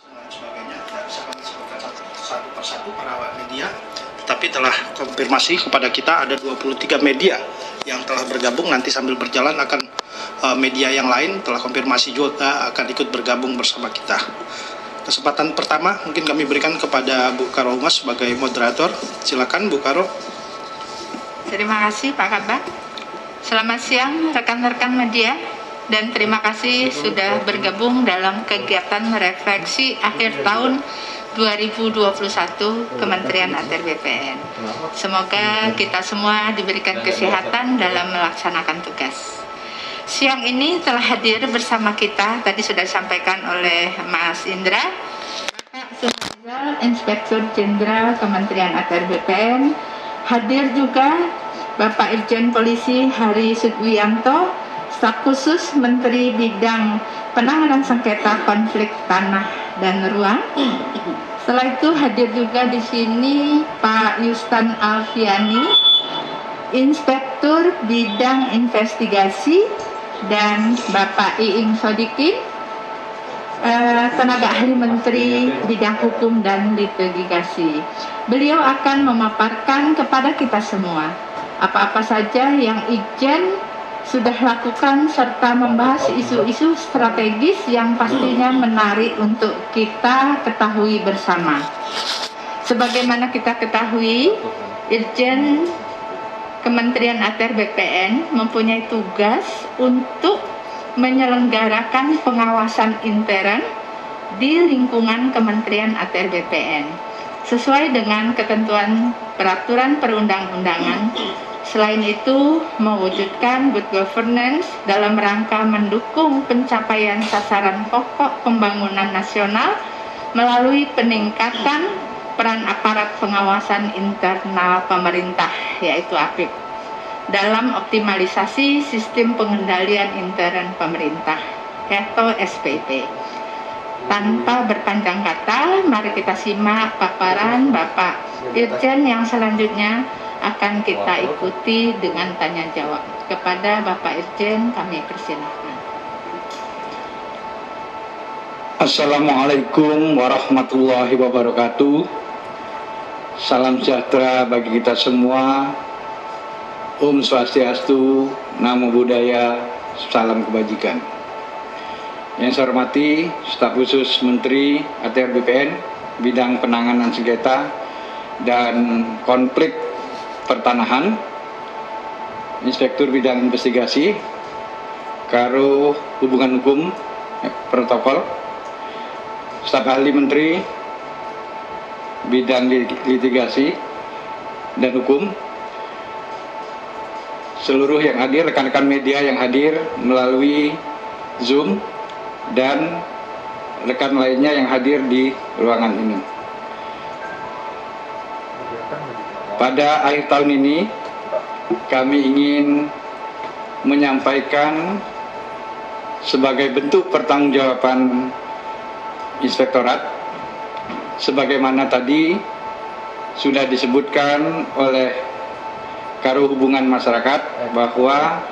dan sebagainya tidak bisa kami sebutkan satu persatu para awak media, tapi telah konfirmasi kepada kita ada 23 media yang telah bergabung. Nanti sambil berjalan akan media yang lain telah konfirmasi juga akan ikut bergabung bersama kita. Kesempatan pertama mungkin kami berikan kepada Bu Karo Humas sebagai moderator. Silakan Bu Karo. Terima kasih Pak Kabak. Selamat siang rekan-rekan media, dan terima kasih sudah bergabung dalam kegiatan refleksi akhir tahun 2021 Kementerian ATR BPN. Semoga kita semua diberikan kesehatan dalam melaksanakan tugas. Siang ini telah hadir bersama kita, tadi sudah disampaikan oleh Mas Indra, Bapak Suhazal, Inspektur Jenderal Kementerian ATR BPN, hadir juga Bapak Irjen Polisi Hari Sudwiyanto, Staf Khusus Menteri Bidang Penanganan Sengketa Konflik Tanah dan Ruang. Setelah itu hadir juga di sini Pak Yustan Alfiani, Inspektur Bidang Investigasi, dan Bapak Iing Sodikin, tenaga ahli Menteri Bidang Hukum dan Litigasi. Beliau akan memaparkan kepada kita semua apa-apa saja yang Ijen sudah lakukan serta membahas isu-isu strategis yang pastinya menarik untuk kita ketahui bersama. Sebagaimana kita ketahui, Irjen Kementerian ATR BPN mempunyai tugas untuk menyelenggarakan pengawasan intern di lingkungan Kementerian ATR BPN sesuai dengan ketentuan peraturan perundang-undangan. Selain itu, mewujudkan good governance dalam rangka mendukung pencapaian sasaran pokok pembangunan nasional melalui peningkatan peran aparat pengawasan internal pemerintah, yaitu APIP, dalam optimalisasi sistem pengendalian intern pemerintah atau SPP. Tanpa berpanjang kata, mari kita simak paparan Bapak Irjen yang selanjutnya akan kita ikuti dengan tanya jawab. Kepada Bapak Irjen kami persilahkan. Assalamualaikum warahmatullahi wabarakatuh. Salam sejahtera bagi kita semua. Om Swastiastu, Namo Buddhaya, salam kebajikan. Yang saya hormati Staf Khusus Menteri ATR BPN Bidang Penanganan Sengketa dan Konflik Pertanahan, Inspektur Bidang Investigasi, Karo Hubungan Hukum Protokol, Staf Ahli Menteri Bidang Litigasi dan Hukum, seluruh yang hadir, rekan-rekan media yang hadir melalui Zoom, dan rekan lainnya yang hadir di ruangan ini. Pada akhir tahun ini, kami ingin menyampaikan sebagai bentuk pertanggungjawaban Inspektorat, sebagaimana tadi sudah disebutkan oleh Karo Hubungan Masyarakat bahwa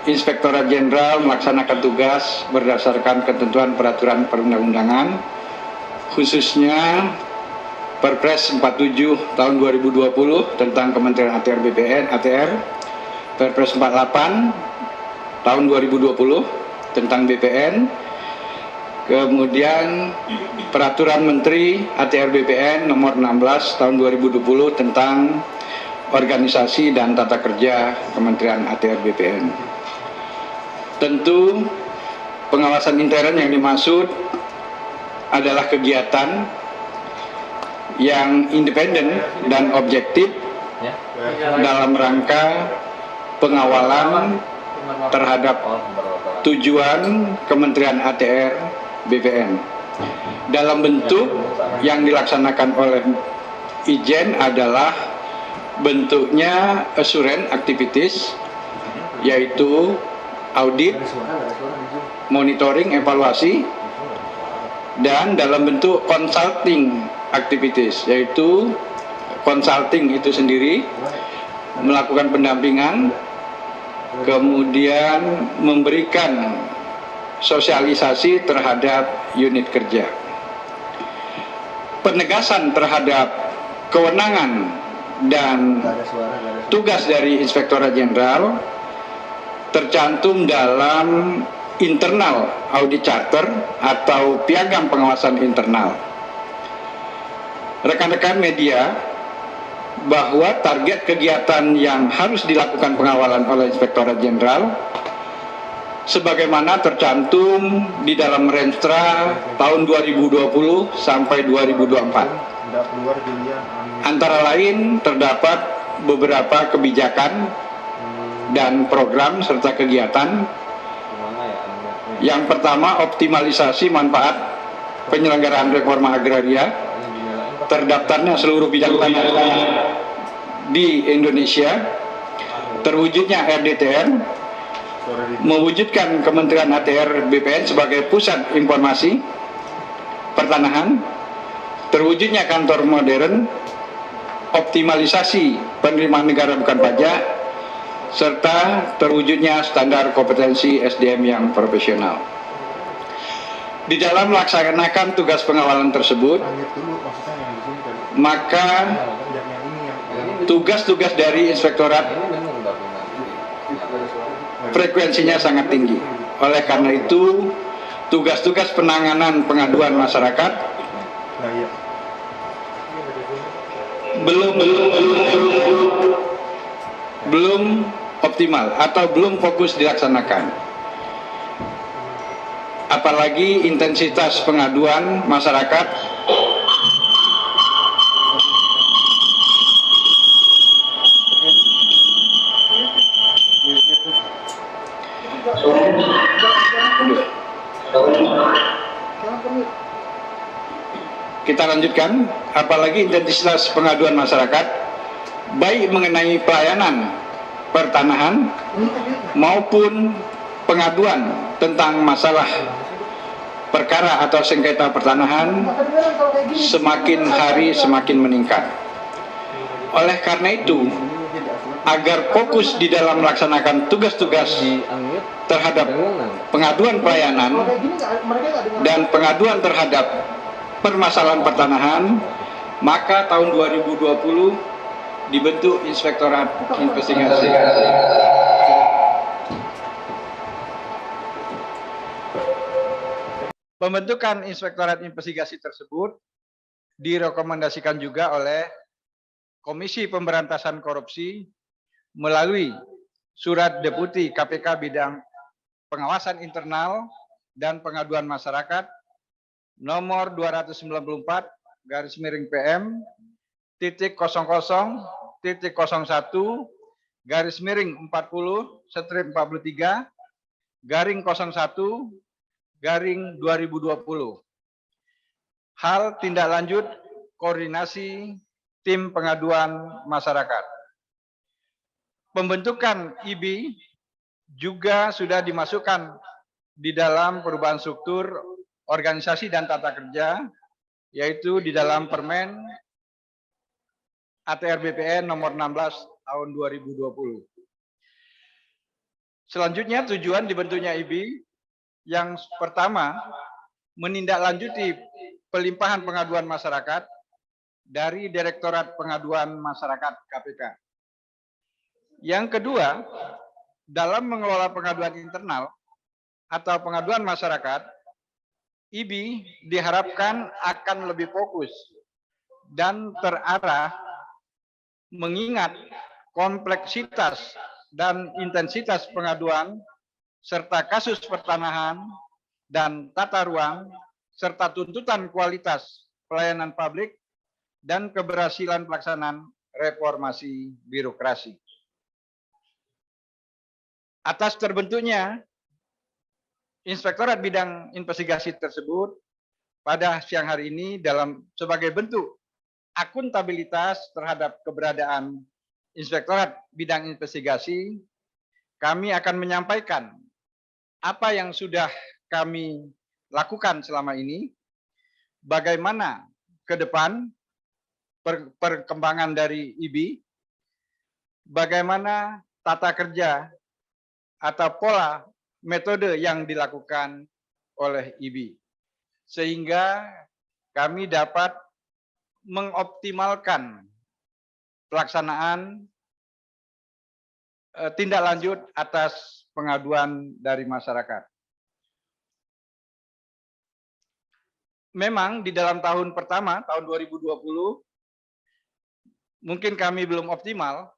Inspektorat Jenderal melaksanakan tugas berdasarkan ketentuan peraturan perundang-undangan, khususnya Perpres 47 tahun 2020 tentang Kementerian ATR BPN, ATR, Perpres 48 tahun 2020 tentang BPN, kemudian Peraturan Menteri ATR BPN nomor 16 tahun 2020 tentang organisasi dan tata kerja Kementerian ATR BPN. Tentu pengawasan intern yang dimaksud adalah kegiatan yang independen dan objektif dalam rangka pengawalan terhadap tujuan Kementerian ATR BPN dalam bentuk yang dilaksanakan oleh Ijen adalah bentuknya assurance activities, yaitu audit, monitoring, evaluasi, dan dalam bentuk consulting activities, yaitu consulting itu sendiri melakukan pendampingan, kemudian memberikan sosialisasi terhadap unit kerja. penegasan terhadap kewenangan dan tugas dari Inspektorat Jenderal tercantum dalam internal audit charter atau piagam pengawasan internal. Rekan-rekan media, bahwa target kegiatan yang harus dilakukan pengawalan oleh Inspektorat Jenderal sebagaimana tercantum di dalam Renstra tahun 2020 sampai 2024. Antara lain terdapat beberapa kebijakan dan program serta kegiatan. Yang pertama, optimalisasi manfaat penyelenggaraan reforma agraria, terdaftarnya seluruh bidang tanah di Indonesia, terwujudnya RDTR, mewujudkan Kementerian ATR BPN sebagai pusat informasi pertanahan, terwujudnya kantor modern, optimalisasi penerimaan negara bukan pajak, serta terwujudnya standar kompetensi SDM yang profesional. Di dalam melaksanakan tugas pengawalan tersebut, maka tugas-tugas dari Inspektorat frekuensinya sangat tinggi. Oleh karena itu, tugas-tugas penanganan pengaduan masyarakat belum optimal atau belum fokus dilaksanakan. Apalagi intensitas pengaduan masyarakat kita lanjutkan, apalagi intensitas pengaduan masyarakat baik mengenai pelayanan pertanahan maupun pengaduan tentang masalah perkara atau sengketa pertanahan semakin hari semakin meningkat. Oleh karena itu, agar fokus di dalam melaksanakan tugas-tugas terhadap pengaduan pelayanan dan pengaduan terhadap permasalahan pertanahan, maka tahun 2020 dibentuk Inspektorat Investigasi. Pembentukan Inspektorat Investigasi tersebut direkomendasikan juga oleh Komisi Pemberantasan Korupsi melalui Surat Deputi KPK Bidang Pengawasan Internal dan Pengaduan Masyarakat nomor 294/PM titik 00-40-40-43/41/2020. Hal tindak lanjut koordinasi tim pengaduan masyarakat. Pembentukan IB juga sudah dimasukkan di dalam perubahan struktur organisasi dan tata kerja, yaitu di dalam Permen ATR BPN nomor 16 tahun 2020. Selanjutnya, tujuan dibentuknya IB yang pertama, menindaklanjuti pelimpahan pengaduan masyarakat dari Direktorat Pengaduan Masyarakat KPK. Yang kedua, dalam mengelola pengaduan internal atau pengaduan masyarakat, IB diharapkan akan lebih fokus dan terarah mengingat kompleksitas dan intensitas pengaduan serta kasus pertanahan dan tata ruang serta tuntutan kualitas pelayanan publik dan keberhasilan pelaksanaan reformasi birokrasi. Atas terbentuknya Inspektorat Bidang Investigasi tersebut pada siang hari ini sebagai bentuk akuntabilitas terhadap keberadaan Inspektorat Bidang Investigasi, kami akan menyampaikan apa yang sudah kami lakukan selama ini, bagaimana ke depan perkembangan dari IB, bagaimana tata kerja atau pola metode yang dilakukan oleh IB, sehingga kami dapat mengoptimalkan pelaksanaan tindak lanjut atas pengaduan dari masyarakat. Memang di dalam tahun pertama, tahun 2020, mungkin kami belum optimal,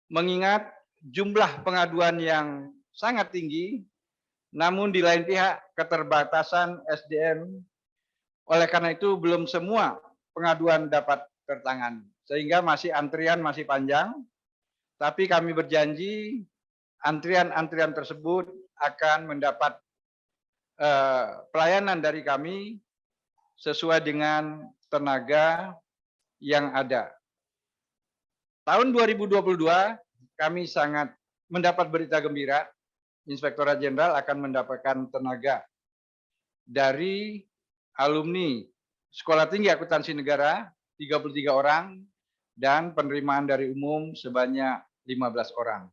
mengingat jumlah pengaduan yang sangat tinggi, namun di lain pihak keterbatasan SDM, oleh karena itu belum semua pengaduan dapat tertangani. Sehingga masih antrian masih panjang, tapi kami berjanji antrian-antrian tersebut akan mendapat pelayanan dari kami sesuai dengan tenaga yang ada. Tahun 2022 kami sangat mendapat berita gembira, Inspektorat Jenderal akan mendapatkan tenaga dari alumni Sekolah Tinggi Akuntansi Negara 33 orang dan penerimaan dari umum sebanyak 15 orang.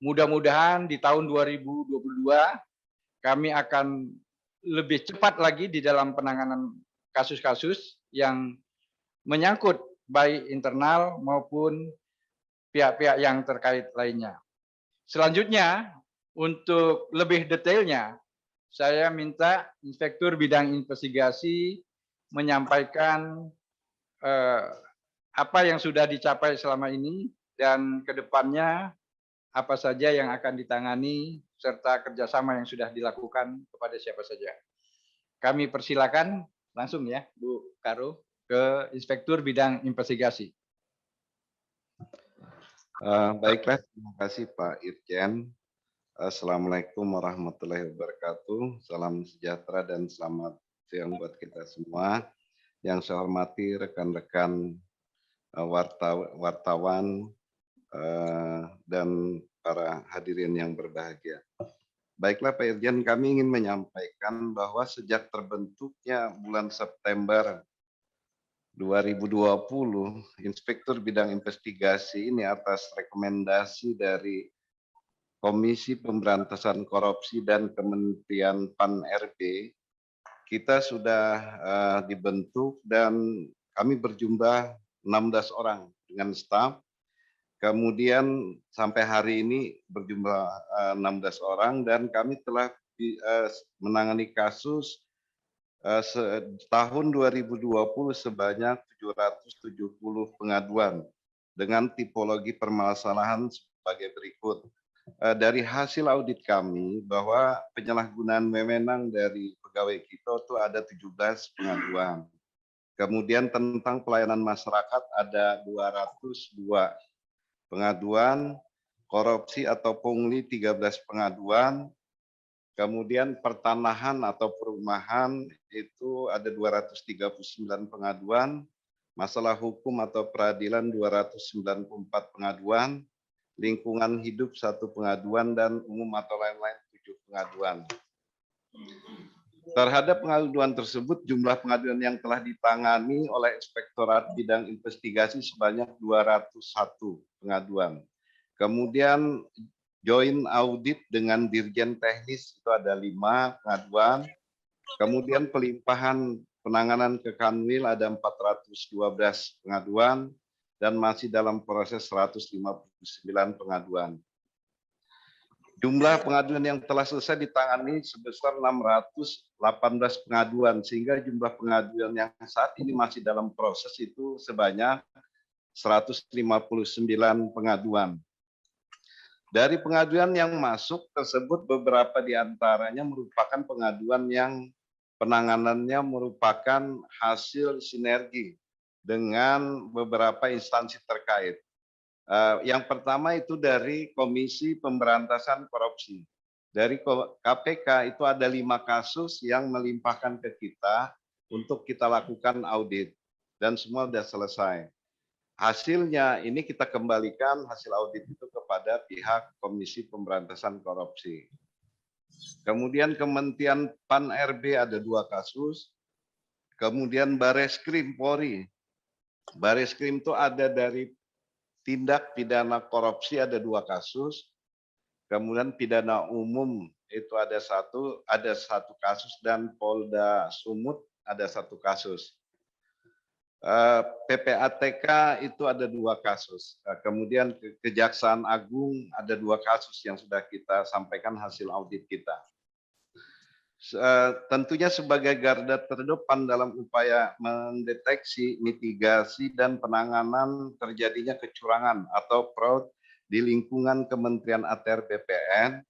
Mudah-mudahan di tahun 2022 kami akan lebih cepat lagi di dalam penanganan kasus-kasus yang menyangkut baik internal maupun pihak-pihak yang terkait lainnya. Selanjutnya, untuk lebih detailnya, saya minta Inspektur Bidang Investigasi menyampaikan apa yang sudah dicapai selama ini dan ke depannya apa saja yang akan ditangani serta kerjasama yang sudah dilakukan kepada siapa saja. Kami persilakan langsung ya Bu Karo ke Inspektur Bidang Investigasi. Baiklah, terima kasih Pak Irjen. Assalamualaikum warahmatullahi wabarakatuh. Salam sejahtera dan selamat siang buat kita semua. Yang saya hormati rekan-rekan wartawan dan para hadirin yang berbahagia. Baiklah Pak Irjen, kami ingin menyampaikan bahwa sejak terbentuknya bulan September 2020, Inspektur Bidang Investigasi ini atas rekomendasi dari Komisi Pemberantasan Korupsi dan Kementerian PAN-RB, kita sudah dibentuk dan kami berjumlah 16 orang dengan staf. Kemudian sampai hari ini berjumlah 16 orang dan kami telah menangani kasus tahun 2020 sebanyak 770 pengaduan dengan tipologi permasalahan sebagai berikut. Dari hasil audit kami bahwa penyalahgunaan wewenang dari pegawai kita itu ada 17 pengaduan. Kemudian tentang pelayanan masyarakat ada 202 pengaduan, korupsi atau pungli 13 pengaduan, kemudian pertanahan atau perumahan itu ada 239 pengaduan, masalah hukum atau peradilan 294 pengaduan, lingkungan hidup 1 pengaduan, dan umum atau lain-lain 7 pengaduan. Terhadap pengaduan tersebut, jumlah pengaduan yang telah ditangani oleh Inspektorat Bidang Investigasi sebanyak 201 pengaduan. Kemudian joint audit dengan Dirjen Teknis itu ada 5 pengaduan. Kemudian pelimpahan penanganan ke Kanwil ada 412 pengaduan dan masih dalam proses 159 pengaduan. Jumlah pengaduan yang telah selesai ditangani sebesar 618 pengaduan, sehingga jumlah pengaduan yang saat ini masih dalam proses itu sebanyak 159 pengaduan. Dari pengaduan yang masuk tersebut, beberapa di antaranya merupakan pengaduan yang penanganannya merupakan hasil sinergi dengan beberapa instansi terkait. Yang pertama itu dari Komisi Pemberantasan Korupsi. Dari KPK itu ada 5 kasus yang melimpahkan ke kita untuk kita lakukan audit. Dan semua sudah selesai. Hasilnya ini kita kembalikan hasil audit itu kepada pihak Komisi Pemberantasan Korupsi. Kemudian Kementerian PAN-RB ada 2 kasus. Kemudian Bareskrim Polri. Bareskrim itu ada dari tindak pidana korupsi ada 2 kasus, kemudian pidana umum itu ada satu kasus, dan Polda Sumut ada 1 kasus. PPATK itu ada 2 kasus. Kemudian Kejaksaan Agung ada 2 kasus yang sudah kita sampaikan hasil audit kita. Tentunya sebagai garda terdepan dalam upaya mendeteksi, mitigasi, dan penanganan terjadinya kecurangan atau fraud di lingkungan Kementerian ATR BPN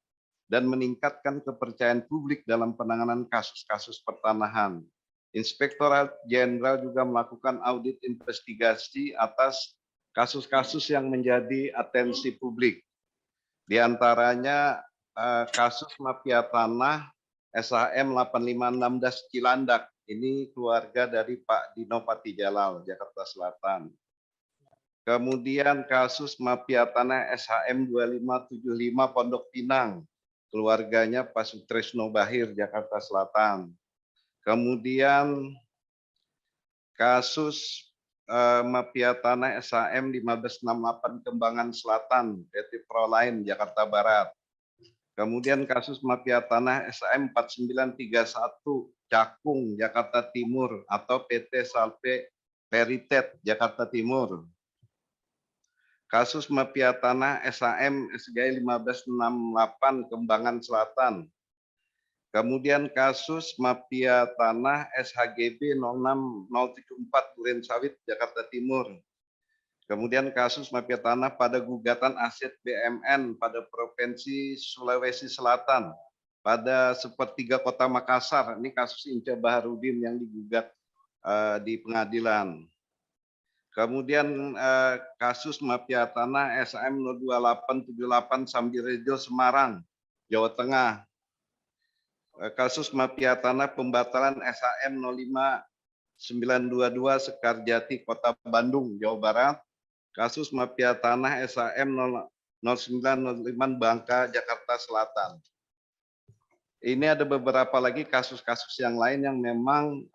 dan meningkatkan kepercayaan publik dalam penanganan kasus-kasus pertanahan. Inspektorat Jenderal juga melakukan audit investigasi atas kasus-kasus yang menjadi atensi publik. Di antaranya kasus mafia tanah SHM 8516 Cilandak. Ini keluarga dari Pak Dino Patijalal, Jakarta Selatan. Kemudian kasus mafia tanah SHM 2575 Pondok Pinang, keluarganya Pak Sutresno Bahir, Jakarta Selatan. Kemudian kasus mafia tanah SHM 1568 Kembangan Selatan, PT Proline, Jakarta Barat. Kemudian kasus mafia tanah SHM 4931 Cakung, Jakarta Timur atau PT Salpe Peritet, Jakarta Timur. Kasus mafia tanah SHM SGI 1568 Kembangan Selatan. Kemudian kasus mafia tanah SHGB 06074 Duren Sawit, Jakarta Timur. Kemudian kasus mafia tanah pada gugatan aset BMN pada Provinsi Sulawesi Selatan pada sepertiga Kota Makassar. Ini kasus Inca Baharudin yang digugat di pengadilan. Kemudian kasus mafia tanah SHM 02878 Sambirejo Semarang, Jawa Tengah. Kasus mafia tanah pembatalan SHM 05922 Sekarjati, Kota Bandung, Jawa Barat. Kasus mafia tanah SHM 0905 Bangka, Jakarta Selatan. Ini ada beberapa lagi kasus-kasus yang lain yang memang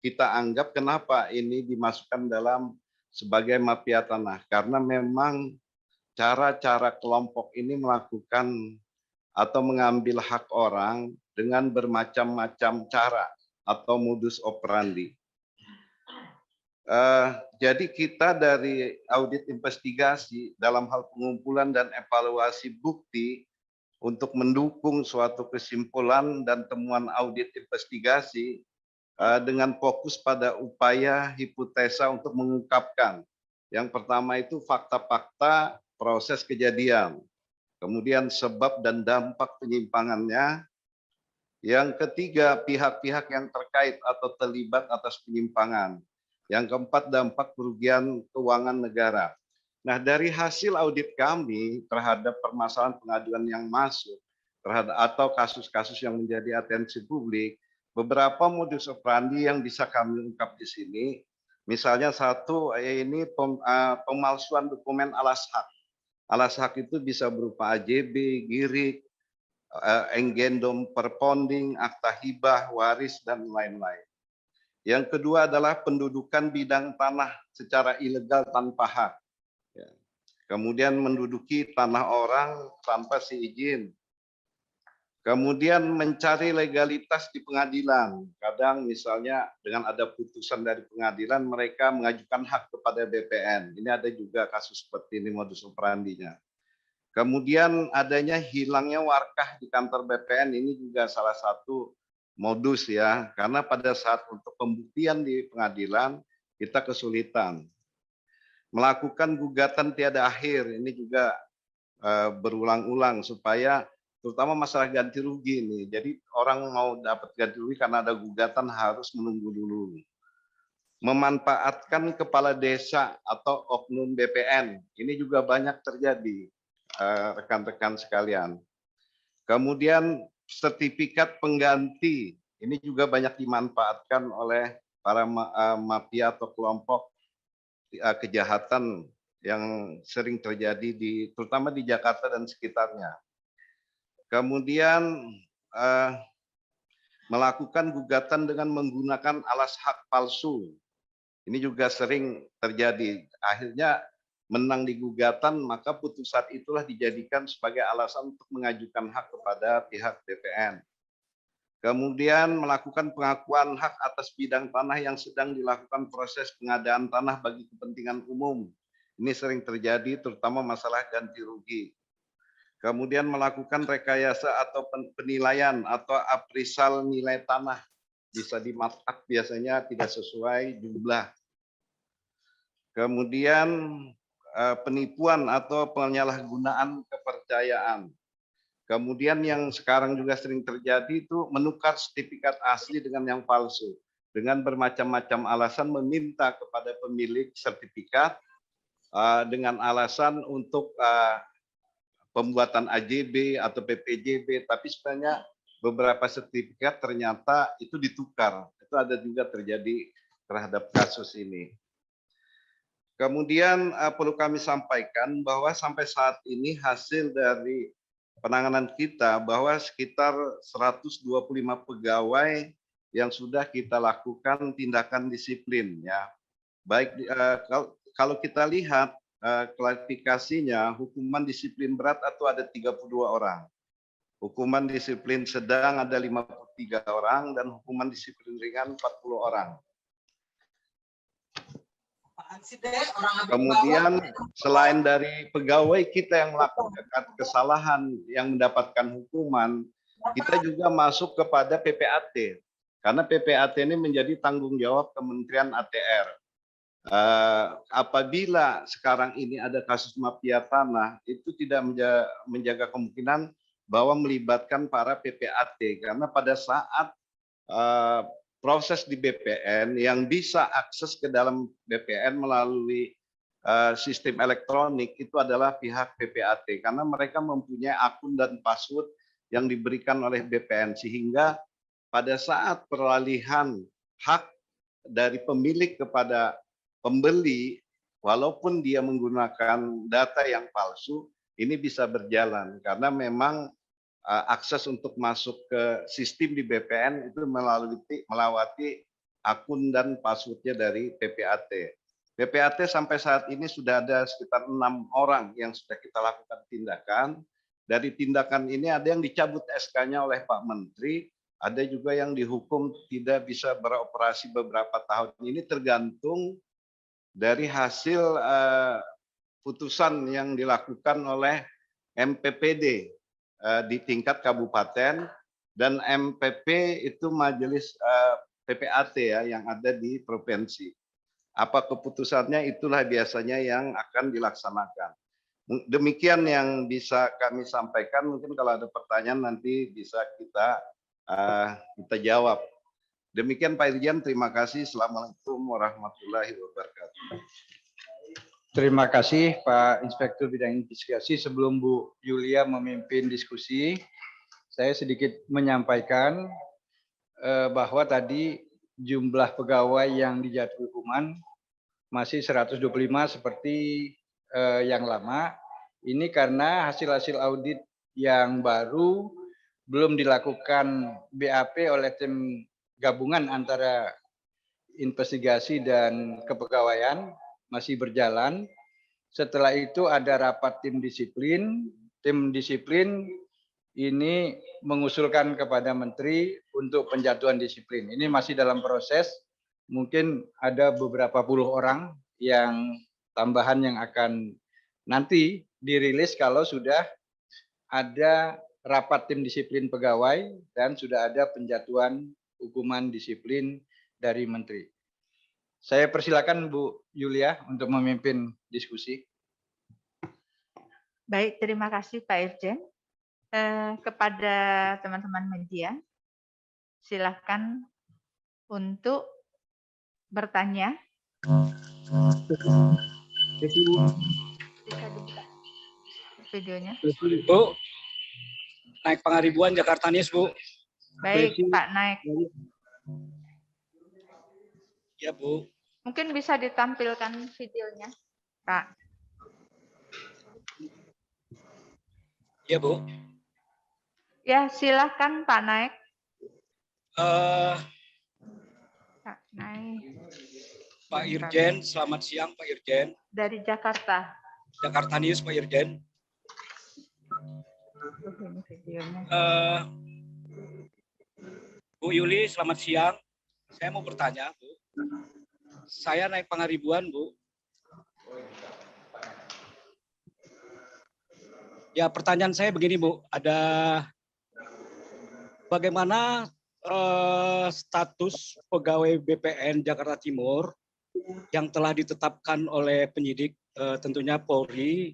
kita anggap kenapa ini dimasukkan dalam sebagai mafia tanah. Karena memang cara-cara kelompok ini melakukan atau mengambil hak orang dengan bermacam-macam cara atau modus operandi. Jadi kita dari audit investigasi dalam hal pengumpulan dan evaluasi bukti untuk mendukung suatu kesimpulan dan temuan audit investigasi dengan fokus pada upaya hipotesa untuk mengungkapkan. Yang pertama itu fakta-fakta proses kejadian, kemudian sebab dan dampak penyimpangannya. Yang ketiga, pihak-pihak yang terkait atau terlibat atas penyimpangan. Yang keempat, dampak kerugian keuangan negara. Nah, dari hasil audit kami terhadap permasalahan pengaduan yang masuk terhadap atau kasus-kasus yang menjadi atensi publik, beberapa modus operandi yang bisa kami ungkap di sini. Misalnya satu, ini pemalsuan dokumen alas hak. Alas hak itu bisa berupa AJB, girik, enggendom perponding, akta hibah, waris, dan lain-lain. Yang kedua adalah pendudukan bidang tanah secara ilegal tanpa hak. Kemudian menduduki tanah orang tanpa seizin. Kemudian mencari legalitas di pengadilan. Kadang misalnya dengan ada putusan dari pengadilan, mereka mengajukan hak kepada BPN. Ini ada juga kasus seperti ini modus operandinya. Kemudian adanya hilangnya warkah di kantor BPN, ini juga salah satu modus ya, karena pada saat untuk pembuktian di pengadilan kita kesulitan. Melakukan gugatan tiada akhir, ini juga berulang-ulang supaya terutama masalah ganti rugi ini. Jadi orang mau dapat ganti rugi karena ada gugatan harus menunggu dulu. Memanfaatkan kepala desa atau oknum BPN, ini juga banyak terjadi rekan-rekan sekalian. Kemudian sertifikat pengganti, ini juga banyak dimanfaatkan oleh para mafia atau kelompok kejahatan yang sering terjadi terutama di Jakarta dan sekitarnya. Kemudian melakukan gugatan dengan menggunakan alas hak palsu. Ini juga sering terjadi. Akhirnya menang di gugatan, maka putusan itulah dijadikan sebagai alasan untuk mengajukan hak kepada pihak BPN. Kemudian melakukan pengakuan hak atas bidang tanah yang sedang dilakukan proses pengadaan tanah bagi kepentingan umum. Ini sering terjadi terutama masalah ganti rugi. Kemudian melakukan rekayasa atau penilaian atau appraisal nilai tanah. Bisa di markup biasanya tidak sesuai jumlah. Kemudian penipuan atau penyalahgunaan kepercayaan. Kemudian yang sekarang juga sering terjadi itu menukar sertifikat asli dengan yang palsu. Dengan bermacam-macam alasan meminta kepada pemilik sertifikat dengan alasan untuk pembuatan AJB atau PPJB, tapi sebenarnya beberapa sertifikat ternyata itu ditukar. Itu ada juga terjadi terhadap kasus ini. Kemudian perlu kami sampaikan bahwa sampai saat ini hasil dari penanganan kita bahwa sekitar 125 pegawai yang sudah kita lakukan tindakan disiplin ya. Baik kalau kita lihat klarifikasinya, hukuman disiplin berat atau ada 32 orang. Hukuman disiplin sedang ada 53 orang dan hukuman disiplin ringan 40 orang. Kemudian selain dari pegawai kita yang melakukan kesalahan yang mendapatkan hukuman, kita juga masuk kepada PPAT. Karena PPAT ini menjadi tanggung jawab Kementerian ATR. Apabila sekarang ini ada kasus mafia tanah, itu tidak menjaga kemungkinan bahwa melibatkan para PPAT, karena pada saat proses di BPN yang bisa akses ke dalam BPN melalui sistem elektronik itu adalah pihak PPAT, karena mereka mempunyai akun dan password yang diberikan oleh BPN, sehingga pada saat peralihan hak dari pemilik kepada pembeli, walaupun dia menggunakan data yang palsu, ini bisa berjalan karena memang akses untuk masuk ke sistem di BPN itu melewati akun dan passwordnya dari PPAT. PPAT sampai saat ini sudah ada sekitar 6 orang yang sudah kita lakukan tindakan. Dari tindakan ini ada yang dicabut SK-nya oleh Pak Menteri, ada juga yang dihukum tidak bisa beroperasi beberapa tahun. Ini tergantung dari hasil putusan yang dilakukan oleh MPPD di tingkat kabupaten dan MPP itu majelis PPAT ya yang ada di provinsi. Apa keputusannya itulah biasanya yang akan dilaksanakan. Demikian yang bisa kami sampaikan. Mungkin kalau ada pertanyaan nanti bisa kita jawab. Demikian Pak Irjen, terima kasih. Assalamualaikum warahmatullahi wabarakatuh. Terima kasih Pak Inspektur Bidang Investigasi. Sebelum Bu Yulia memimpin diskusi, saya sedikit menyampaikan bahwa tadi jumlah pegawai yang dijatuhi hukuman masih 125 seperti yang lama. Ini karena hasil-hasil audit yang baru belum dilakukan BAP oleh tim gabungan antara investigasi dan kepegawaian masih berjalan. Setelah itu ada rapat tim disiplin. Tim disiplin ini mengusulkan kepada Menteri untuk penjatuhan disiplin. Ini masih dalam proses. Mungkin ada beberapa puluh orang yang tambahan yang akan nanti dirilis kalau sudah ada rapat tim disiplin pegawai dan sudah ada penjatuhan hukuman disiplin dari Menteri. Saya persilakan Bu Yulia untuk memimpin diskusi. Baik, terima kasih Pak Irjen. Kepada teman-teman media, silakan untuk bertanya. Bisa dibuka videonya. Bu, naik Pangaribuan Jakarta News, Bu. Baik, Pak Naik. Ya, Bu. Mungkin bisa ditampilkan videonya, Pak. Ya, Bu. Ya, silakan Pak Naik. Pak Naik. Pak Irjen, selamat siang Pak Irjen. Dari Jakarta. Jakarta News, Pak Irjen. Ini videonya. Bu Yuli, selamat siang. Saya mau bertanya, Bu. Saya naik Pangaribuan, Bu. Ya, pertanyaan saya begini, Bu. Bagaimana status pegawai BPN Jakarta Timur yang telah ditetapkan oleh penyidik, tentunya Polri,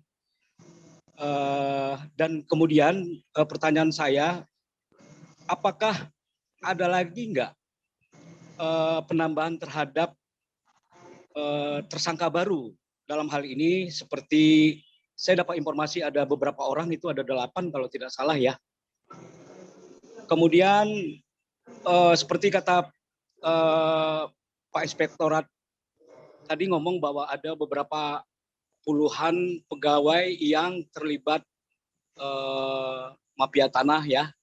dan kemudian pertanyaan saya, apakah ada lagi nggak penambahan terhadap tersangka baru dalam hal ini? Seperti saya dapat informasi ada beberapa orang, itu ada 8 kalau tidak salah ya. Kemudian seperti kata Pak Inspektorat tadi ngomong bahwa ada beberapa puluhan pegawai yang terlibat mafia tanah ya.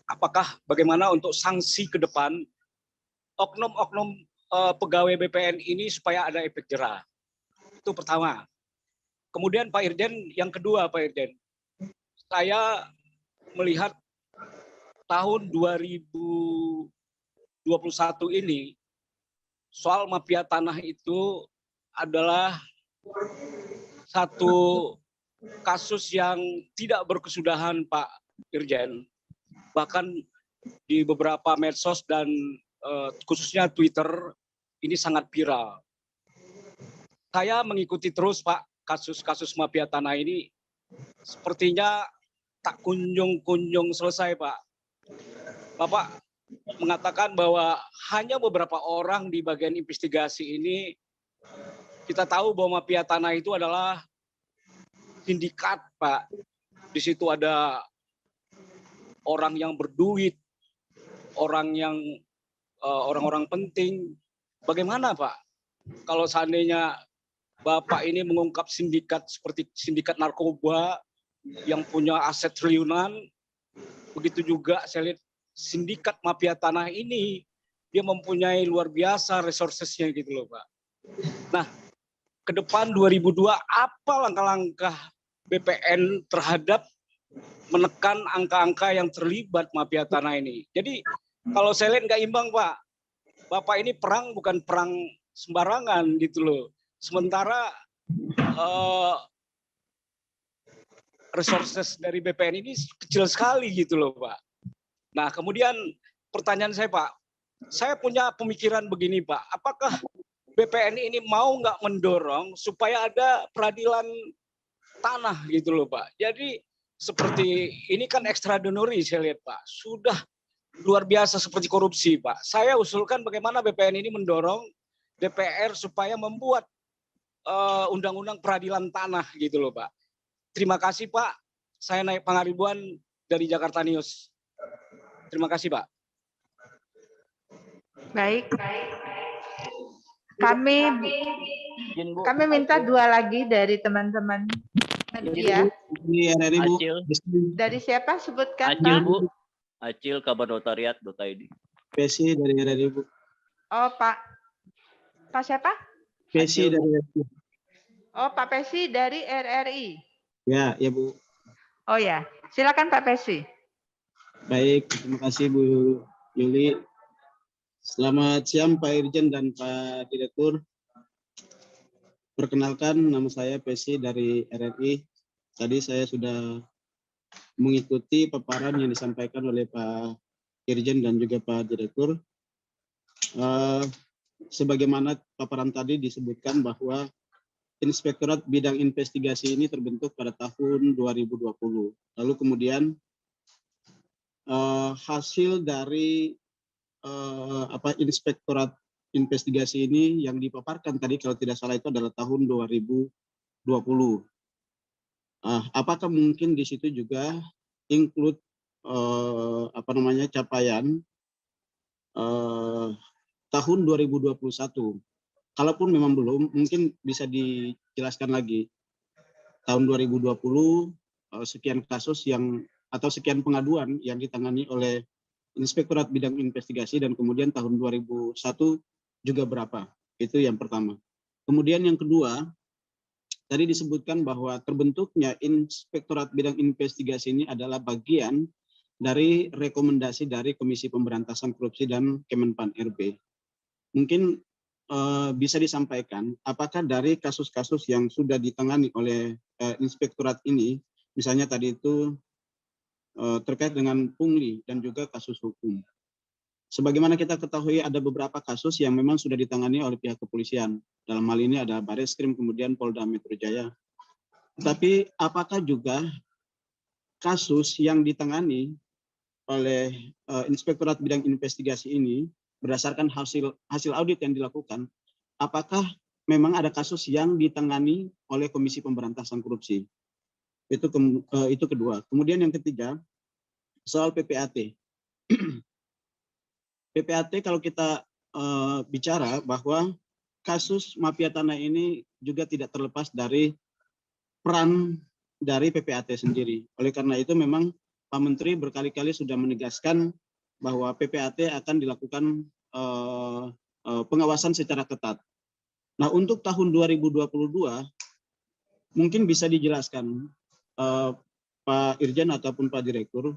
Apakah bagaimana untuk sanksi ke depan oknum-oknum pegawai BPN ini supaya ada efek jerah? Itu pertama. Kemudian Pak Irjen, yang kedua Pak Irjen, saya melihat tahun 2021 ini soal mafia tanah itu adalah satu kasus yang tidak berkesudahan, Pak Irjen. Bahkan di beberapa medsos dan khususnya Twitter ini sangat viral. Saya mengikuti terus, Pak, kasus-kasus mafia tanah ini sepertinya tak kunjung-kunjung selesai, Pak. Bapak mengatakan bahwa hanya beberapa orang di bagian investigasi ini, kita tahu bahwa mafia tanah itu adalah sindikat, Pak. Di situ ada orang yang berduit, orang-orang penting. Bagaimana, Pak, kalau seandainya Bapak ini mengungkap sindikat seperti sindikat narkoba yang punya aset triliunan, begitu juga saya lihat sindikat mafia tanah ini, dia mempunyai luar biasa resourcesnya gitu loh, Pak. Nah, ke depan 2002 apa langkah-langkah BPN terhadap menekan angka-angka yang terlibat mafia tanah ini? Jadi kalau saya lihat nggak imbang, Pak. Bapak ini perang bukan perang sembarangan gitu loh. Sementara resources dari BPN ini kecil sekali gitu loh, Pak. Nah, kemudian pertanyaan saya, Pak, saya punya pemikiran begini, Pak. Apakah BPN ini mau nggak mendorong supaya ada peradilan tanah gitu loh, Pak. Jadi seperti ini kan extraordinary saya lihat, Pak. Sudah luar biasa seperti korupsi, Pak. Saya usulkan bagaimana BPN ini mendorong DPR supaya membuat undang-undang peradilan tanah gitu loh, Pak. Terima kasih, Pak. Saya naik Pangaribuan dari Jakarta News. Terima kasih, Pak. Baik. Kami minta 2 lagi dari teman-teman media. Dari siapa? Sebutkan, Acil, Pak. Bu. Acil kabarnotariat.id. Pesi dari RRI, Bu. Oh, Pak siapa? Pesi dari RRI. Oh, Pak Pesi dari RRI. Ya, ya, Bu. Oh ya, silakan Pak Pesi. Baik, terima kasih Bu Yuli. Selamat siang Pak Irjen dan Pak Direktur. Perkenalkan, nama saya Pesi dari RRI. Tadi saya sudah mengikuti paparan yang disampaikan oleh Pak Irjen dan juga Pak Direktur. Sebagaimana paparan tadi disebutkan bahwa Inspektorat Bidang Investigasi ini terbentuk pada tahun 2020. Lalu kemudian hasil dari Inspektorat Investigasi ini yang dipaparkan tadi kalau tidak salah itu adalah tahun 2020. Apakah mungkin di situ juga include capaian tahun 2021? Kalaupun memang belum, mungkin bisa dijelaskan lagi. Tahun 2020 sekian kasus atau sekian pengaduan yang ditangani oleh Inspektorat Bidang Investigasi, dan kemudian tahun 2001 juga berapa. Itu yang pertama. Kemudian yang kedua, tadi disebutkan bahwa terbentuknya Inspektorat Bidang Investigasi ini adalah bagian dari rekomendasi dari Komisi Pemberantasan Korupsi dan Kemenpan RB. Mungkin bisa disampaikan apakah dari kasus-kasus yang sudah ditangani oleh inspektorat ini, misalnya tadi itu terkait dengan pungli dan juga kasus hukum. Sebagaimana kita ketahui ada beberapa kasus yang memang sudah ditangani oleh pihak kepolisian. Dalam hal ini ada Bareskrim, kemudian Polda Metro Jaya. Tetapi apakah juga kasus yang ditangani oleh Inspektorat Bidang Investigasi ini berdasarkan hasil audit yang dilakukan, apakah memang ada kasus yang ditangani oleh Komisi Pemberantasan Korupsi? Itu kedua. Kemudian yang ketiga, soal PPAT. PPAT kalau kita bicara bahwa kasus mafia tanah ini juga tidak terlepas dari peran dari PPAT sendiri. Oleh karena itu memang Pak Menteri berkali-kali sudah menegaskan bahwa PPAT akan dilakukan pengawasan secara ketat. Nah, untuk tahun 2022 mungkin bisa dijelaskan Pak Irjen ataupun Pak Direktur,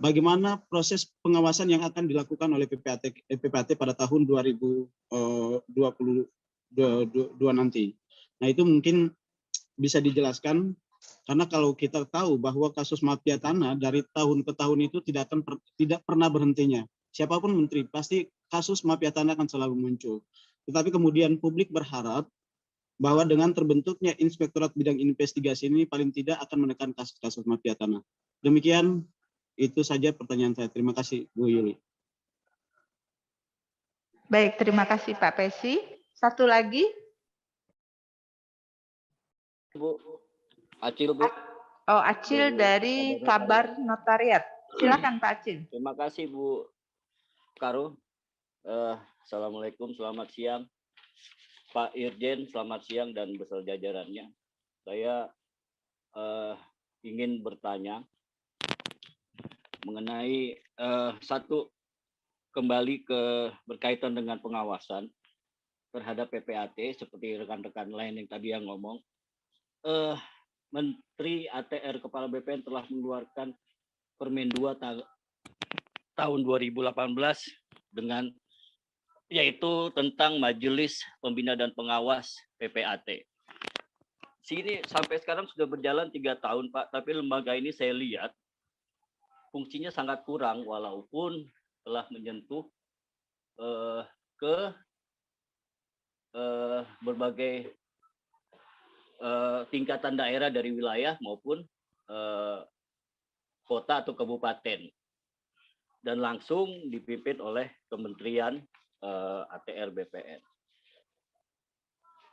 bagaimana proses pengawasan yang akan dilakukan oleh PPAT pada tahun 2022 nanti. Nah, itu mungkin bisa dijelaskan, karena kalau kita tahu bahwa kasus mafia tanah dari tahun ke tahun itu tidak pernah berhentinya. Siapapun menteri, pasti kasus mafia tanah akan selalu muncul. Tetapi kemudian publik berharap bahwa dengan terbentuknya Inspektorat Bidang Investigasi ini paling tidak akan menekan kasus-kasus mafia tanah. Demikian, itu saja pertanyaan saya. Terima kasih, Bu Yuli. Baik, terima kasih Pak Pesi. Satu lagi. Bu, Acil, Bu. Oh, Acil dari Kabar Notariat. Silakan Pak Acil. Terima kasih Bu Karo. Assalamualaikum, selamat siang. Pak Irjen, selamat siang dan beserta jajarannya. Saya ingin bertanya mengenai satu, kembali ke berkaitan dengan pengawasan terhadap PPAT seperti rekan-rekan lain yang tadi yang ngomong. Menteri ATR Kepala BPN telah mengeluarkan Permen 2 tahun 2018 dengan yaitu tentang Majelis Pembina dan Pengawas PPAT. Sini sampai sekarang sudah berjalan 3 tahun Pak, tapi lembaga ini saya lihat fungsinya sangat kurang walaupun telah menyentuh ke berbagai tingkatan daerah dari wilayah maupun kota atau kabupaten dan langsung dipimpin oleh Kementerian ATR BPN.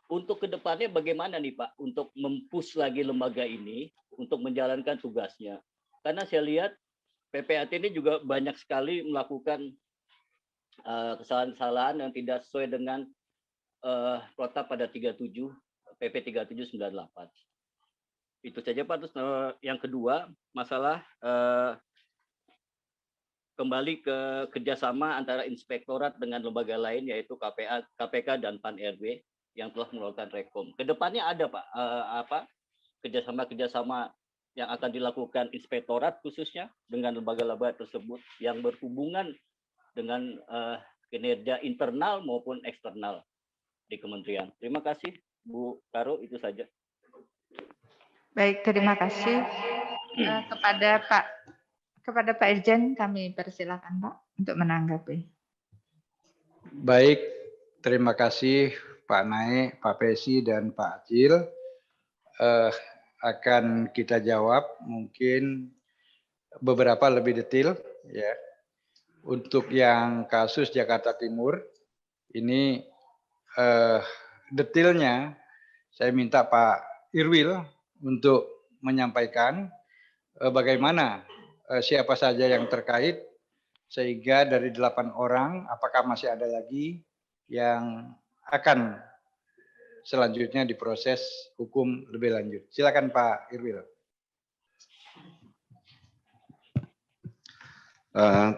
Untuk kedepannya bagaimana nih Pak untuk mempush lagi lembaga ini untuk menjalankan tugasnya? Karena saya lihat PPAT ini juga banyak sekali melakukan kesalahan-kesalahan yang tidak sesuai dengan protap pada 37 PP 3798. Itu saja Pak. Terus yang kedua masalah kembali ke kerjasama antara inspektorat dengan lembaga lain yaitu KPK dan Pan RB yang telah melakukan rekom. Kedepannya ada Pak kerjasama yang akan dilakukan inspektorat khususnya dengan lembaga-lembaga tersebut yang berhubungan dengan kinerja internal maupun eksternal di kementerian. Terima kasih Bu Karo, itu saja. Baik, terima kasih kepada Pak Irjen, kami persilakan Pak untuk menanggapi. Baik, terima kasih Pak Naik, Pak Pesi, dan Pak Acil. Akan kita jawab mungkin beberapa lebih detail ya. Untuk yang kasus Jakarta Timur ini detailnya saya minta Pak Irwil untuk menyampaikan bagaimana siapa saja yang terkait sehingga dari 8 orang apakah masih ada lagi yang akan selanjutnya diproses hukum lebih lanjut. Silakan Pak Irwil.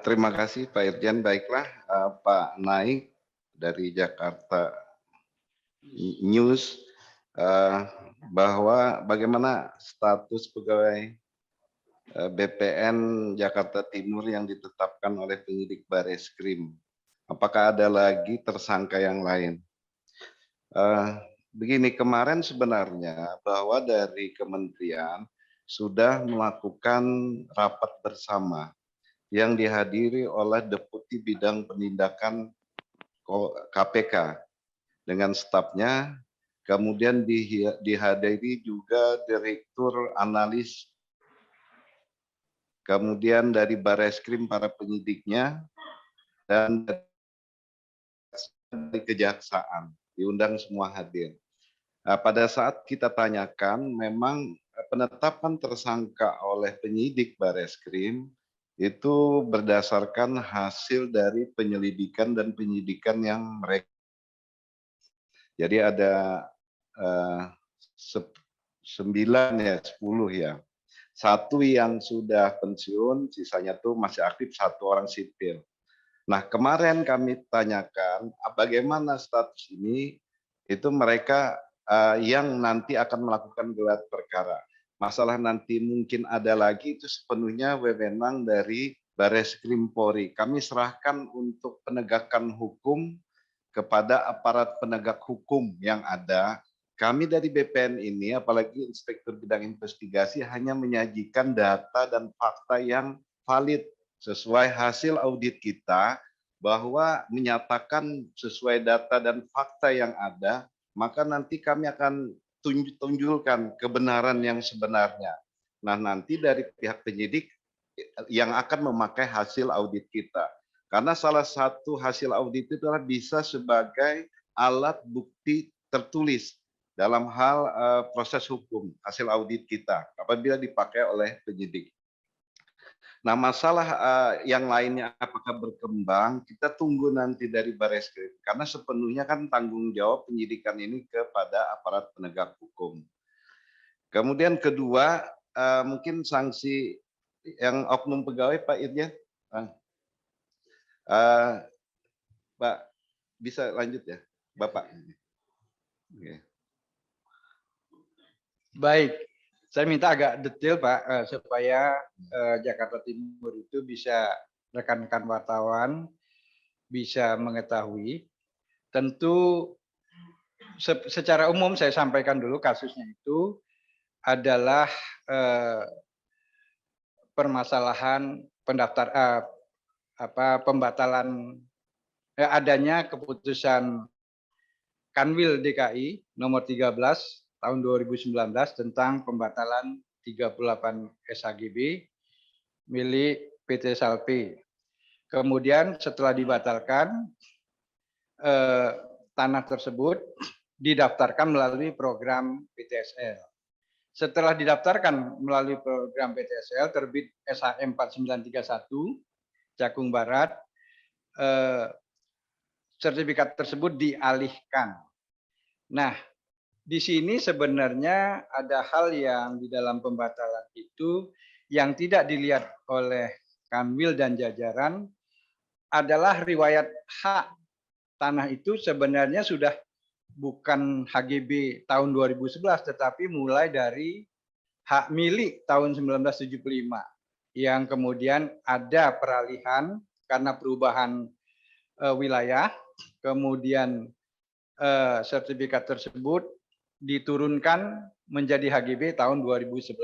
Terima kasih Pak Irjen. Baiklah Pak Naik dari Jakarta News, bahwa bagaimana status pegawai BPN Jakarta Timur yang ditetapkan oleh penyidik Bareskrim. Apakah ada lagi tersangka yang lain? Begini, kemarin sebenarnya bahwa dari kementerian sudah melakukan rapat bersama yang dihadiri oleh Deputi Bidang Penindakan KPK dengan stafnya, kemudian dihadiri juga Direktur Analis, kemudian dari Bareskrim para penyidiknya, dan dari Kejaksaan, diundang semua hadir. Pada saat kita tanyakan, memang penetapan tersangka oleh penyidik Bareskrim itu berdasarkan hasil dari penyelidikan dan penyidikan yang mereka. Jadi ada 9 ya, 10 ya. 1 yang sudah pensiun, sisanya tuh masih aktif, 1 orang sipil. Nah, kemarin kami tanyakan bagaimana status ini, itu mereka yang nanti akan melakukan gelar perkara. Masalah nanti mungkin ada lagi, itu sepenuhnya wewenang dari Bareskrim Polri. Kami serahkan untuk penegakan hukum kepada aparat penegak hukum yang ada. Kami dari BPN ini, apalagi Inspektur Bidang Investigasi, hanya menyajikan data dan fakta yang valid sesuai hasil audit kita, bahwa menyatakan sesuai data dan fakta yang ada, maka nanti kami akan tunjukkan kebenaran yang sebenarnya. Nah, nanti dari pihak penyidik yang akan memakai hasil audit kita. Karena salah satu hasil audit itu adalah bisa sebagai alat bukti tertulis dalam hal proses hukum, hasil audit kita apabila dipakai oleh penyidik. Nah, masalah yang lainnya apakah berkembang, kita tunggu nanti dari Bareskrim. Karena sepenuhnya kan tanggung jawab penyidikan ini kepada aparat penegak hukum. Kemudian kedua, mungkin sanksi yang oknum pegawai, Pak Irjen. Pak, bisa lanjut ya, Bapak. Oke. Baik, saya minta agak detail Pak, supaya Jakarta Timur itu bisa rekan-rekan wartawan bisa mengetahui. Tentu secara umum saya sampaikan dulu kasusnya itu adalah permasalahan pembatalan adanya keputusan Kanwil DKI nomor 13 tahun 2019 tentang pembatalan 38 SHGB milik PT Salpe. Kemudian setelah dibatalkan, tanah tersebut didaftarkan melalui program PTSL. Setelah didaftarkan melalui program PTSL, terbit SHM 4931 Cakung Barat, sertifikat tersebut dialihkan. Nah, di sini sebenarnya ada hal yang di dalam pembatalan itu yang tidak dilihat oleh Kanwil dan jajaran adalah riwayat hak tanah itu sebenarnya sudah bukan HGB tahun 2011 tetapi mulai dari hak milik tahun 1975 yang kemudian ada peralihan karena perubahan wilayah, kemudian sertifikat tersebut diturunkan menjadi HGB tahun 2011.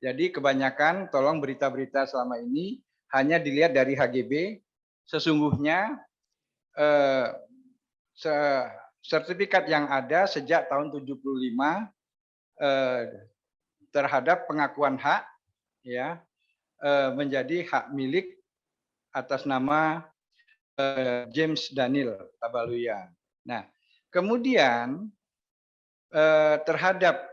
Jadi kebanyakan tolong berita-berita selama ini hanya dilihat dari HGB, sesungguhnya sertifikat yang ada sejak tahun 75 terhadap pengakuan hak ya menjadi hak milik atas nama James Daniel Tabaluyan. Nah, kemudian terhadap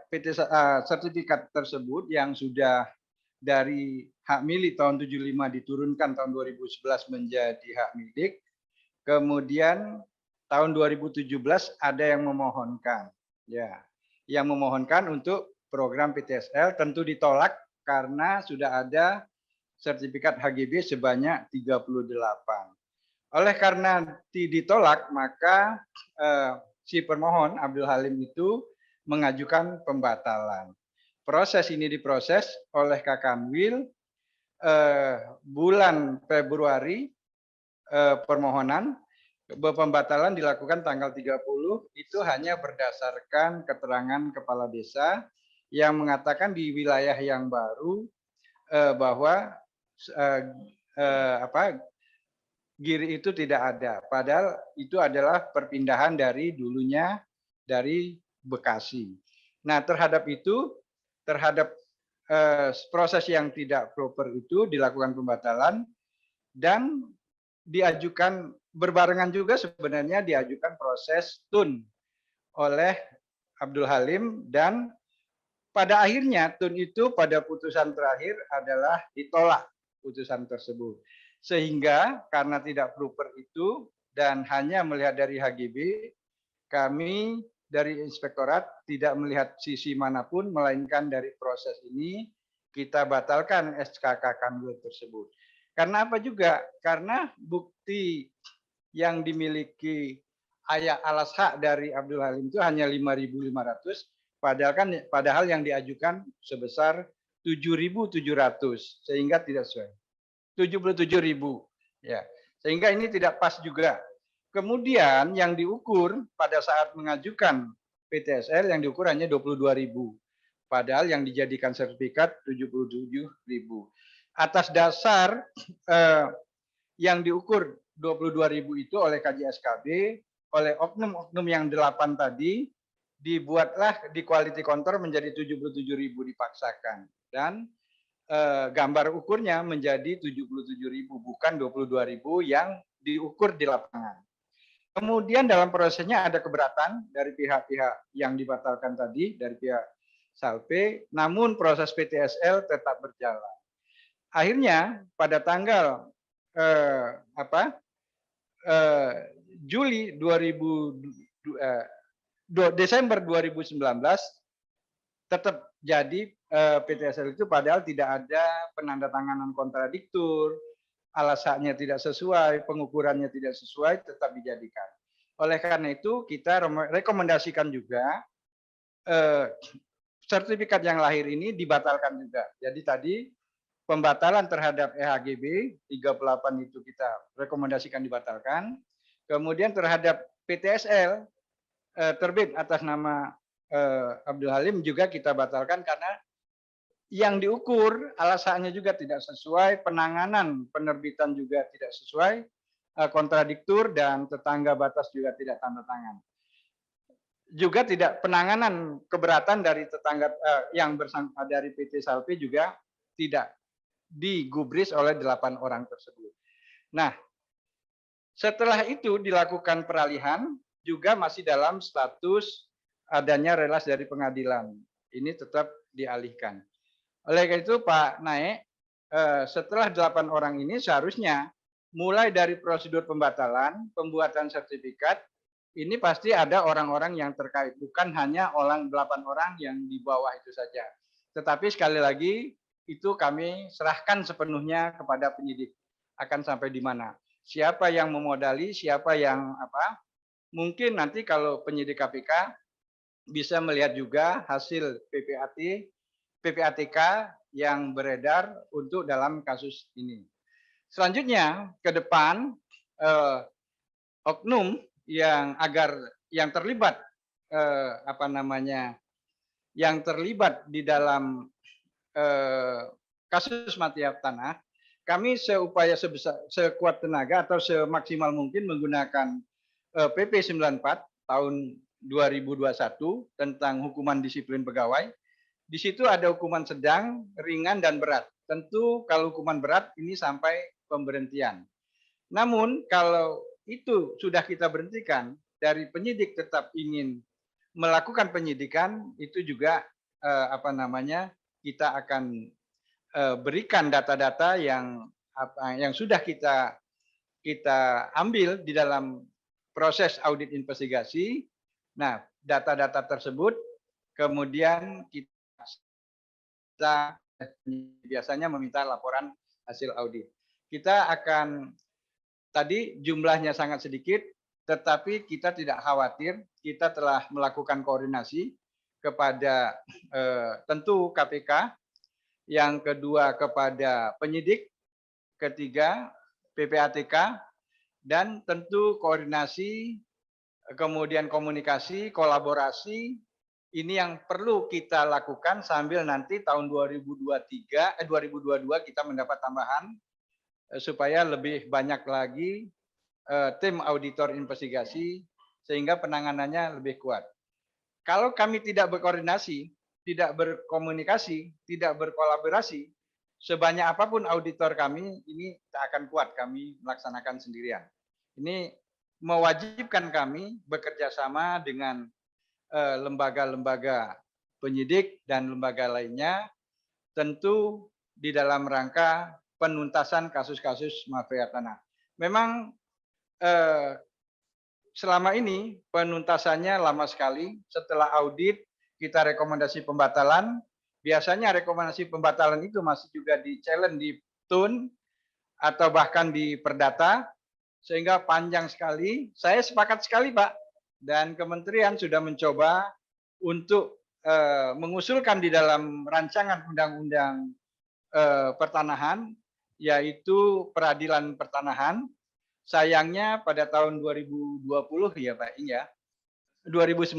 sertifikat tersebut yang sudah dari hak milik tahun 75 diturunkan tahun 2011 menjadi hak milik, kemudian tahun 2017 ada yang memohonkan, ya, yang memohonkan untuk program PTSL tentu ditolak karena sudah ada sertifikat HGB sebanyak 38. Oleh karena ditolak, maka si permohon Abdul Halim itu mengajukan pembatalan. proses ini diproses oleh Kakanwil bulan Februari, permohonan pembatalan dilakukan tanggal 30 itu hanya berdasarkan keterangan kepala desa yang mengatakan di wilayah yang baru bahwa GIRI itu tidak ada. Padahal itu adalah perpindahan dari dulunya dari Bekasi. Nah, terhadap itu, terhadap proses yang tidak proper itu dilakukan pembatalan dan diajukan berbarengan juga sebenarnya diajukan proses TUN oleh Abdul Halim dan pada akhirnya TUN itu pada putusan terakhir adalah ditolak putusan tersebut. Sehingga karena tidak proper itu dan hanya melihat dari HGB, kami dari inspektorat tidak melihat sisi manapun melainkan dari proses ini kita batalkan SK Kakanwil tersebut. Karena apa juga? Karena bukti yang dimiliki alas hak dari Abdul Halim itu hanya 5.500, padahal yang diajukan sebesar 7.700 sehingga tidak sesuai. 77.000 ya. Sehingga ini tidak pas juga. Kemudian yang diukur pada saat mengajukan PTSL yang diukur hanya 22.000. Padahal yang dijadikan sertifikat 77.000. Atas dasar yang diukur 22.000 itu oleh KJSKB, oleh oknum-oknum yang 8 tadi, dibuatlah di quality control menjadi 77.000 dipaksakan. Dan gambar ukurnya menjadi 77.000, bukan 22.000 yang diukur di lapangan. Kemudian dalam prosesnya ada keberatan dari pihak-pihak yang dibatalkan tadi, dari pihak Salpe, namun proses PTSL tetap berjalan. Akhirnya pada tanggal Desember 2019 tetap jadi PTSL itu padahal tidak ada penandatanganan kontradiktur, alasannya tidak sesuai, pengukurannya tidak sesuai, tetap dijadikan. Oleh karena itu kita rekomendasikan juga sertifikat yang lahir ini dibatalkan juga. Jadi tadi pembatalan terhadap EHGB 38 itu kita rekomendasikan dibatalkan. Kemudian terhadap PTSL terbit atas nama Abdul Halim juga kita batalkan karena yang diukur alasannya juga tidak sesuai, penanganan penerbitan juga tidak sesuai, kontradiktur dan tetangga batas juga tidak tanda tangan. Juga tidak penanganan keberatan dari tetangga yang bersangkutan dari PT Salpe juga tidak digubris oleh 8 orang tersebut. Nah, setelah itu dilakukan peralihan juga masih dalam status adanya relas dari pengadilan. Ini tetap dialihkan. Oleh karena itu Pak Naik, setelah 8 orang ini seharusnya mulai dari prosedur pembatalan, pembuatan sertifikat, ini pasti ada orang-orang yang terkait, bukan hanya 8 orang yang di bawah itu saja. Tetapi sekali lagi itu kami serahkan sepenuhnya kepada penyidik. Akan sampai di mana? Siapa yang memodali, siapa yang apa? Mungkin nanti kalau penyidik KPK bisa melihat juga hasil PPATK yang beredar untuk dalam kasus ini. Selanjutnya ke depan oknum yang terlibat yang terlibat di dalam kasus mafia tanah, kami sekuat tenaga atau semaksimal mungkin menggunakan PP 94 tahun 2021 tentang hukuman disiplin pegawai. Di situ ada hukuman sedang, ringan, dan berat. Tentu kalau hukuman berat ini sampai pemberhentian. Namun kalau itu sudah kita berhentikan, dari penyidik tetap ingin melakukan penyidikan, itu juga kita akan berikan data-data yang sudah kita ambil di dalam proses audit investigasi. Nah, data-data tersebut kemudian kita biasanya meminta laporan hasil audit. Kita akan tadi jumlahnya sangat sedikit, tetapi kita tidak khawatir. Kita telah melakukan koordinasi. kepada tentu KPK, yang kedua kepada penyidik, ketiga PPATK, dan tentu koordinasi, kemudian komunikasi, kolaborasi, ini yang perlu kita lakukan sambil nanti tahun 2022 kita mendapat tambahan supaya lebih banyak lagi tim auditor investigasi sehingga penanganannya lebih kuat. Kalau kami tidak berkoordinasi, tidak berkomunikasi, tidak berkolaborasi, sebanyak apapun auditor kami, ini tak akan kuat kami melaksanakan sendirian. Ini mewajibkan kami bekerja sama dengan lembaga-lembaga penyidik dan lembaga lainnya, tentu di dalam rangka penuntasan kasus-kasus mafia tanah. Memang selama ini penuntasannya lama sekali. Setelah audit, kita rekomendasi pembatalan. Biasanya rekomendasi pembatalan itu masih juga di-challenge di TUN atau bahkan di Perdata, sehingga panjang sekali. Saya sepakat sekali, Pak, dan kementerian sudah mencoba untuk mengusulkan di dalam rancangan undang-undang pertanahan, yaitu peradilan pertanahan. Sayangnya pada tahun 2020 ya Pak, ya 2019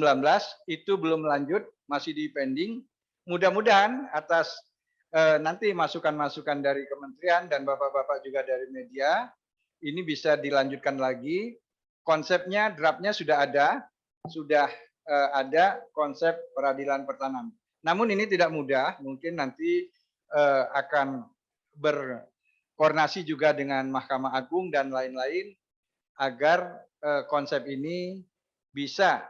itu belum lanjut, masih di pending. Mudah-mudahan atas nanti masukan-masukan dari kementerian dan bapak-bapak juga dari media, ini bisa dilanjutkan lagi. Konsepnya, draftnya sudah ada konsep peradilan pertanahan. Namun ini tidak mudah, mungkin nanti akan berkoordinasi juga dengan Mahkamah Agung dan lain-lain agar konsep ini bisa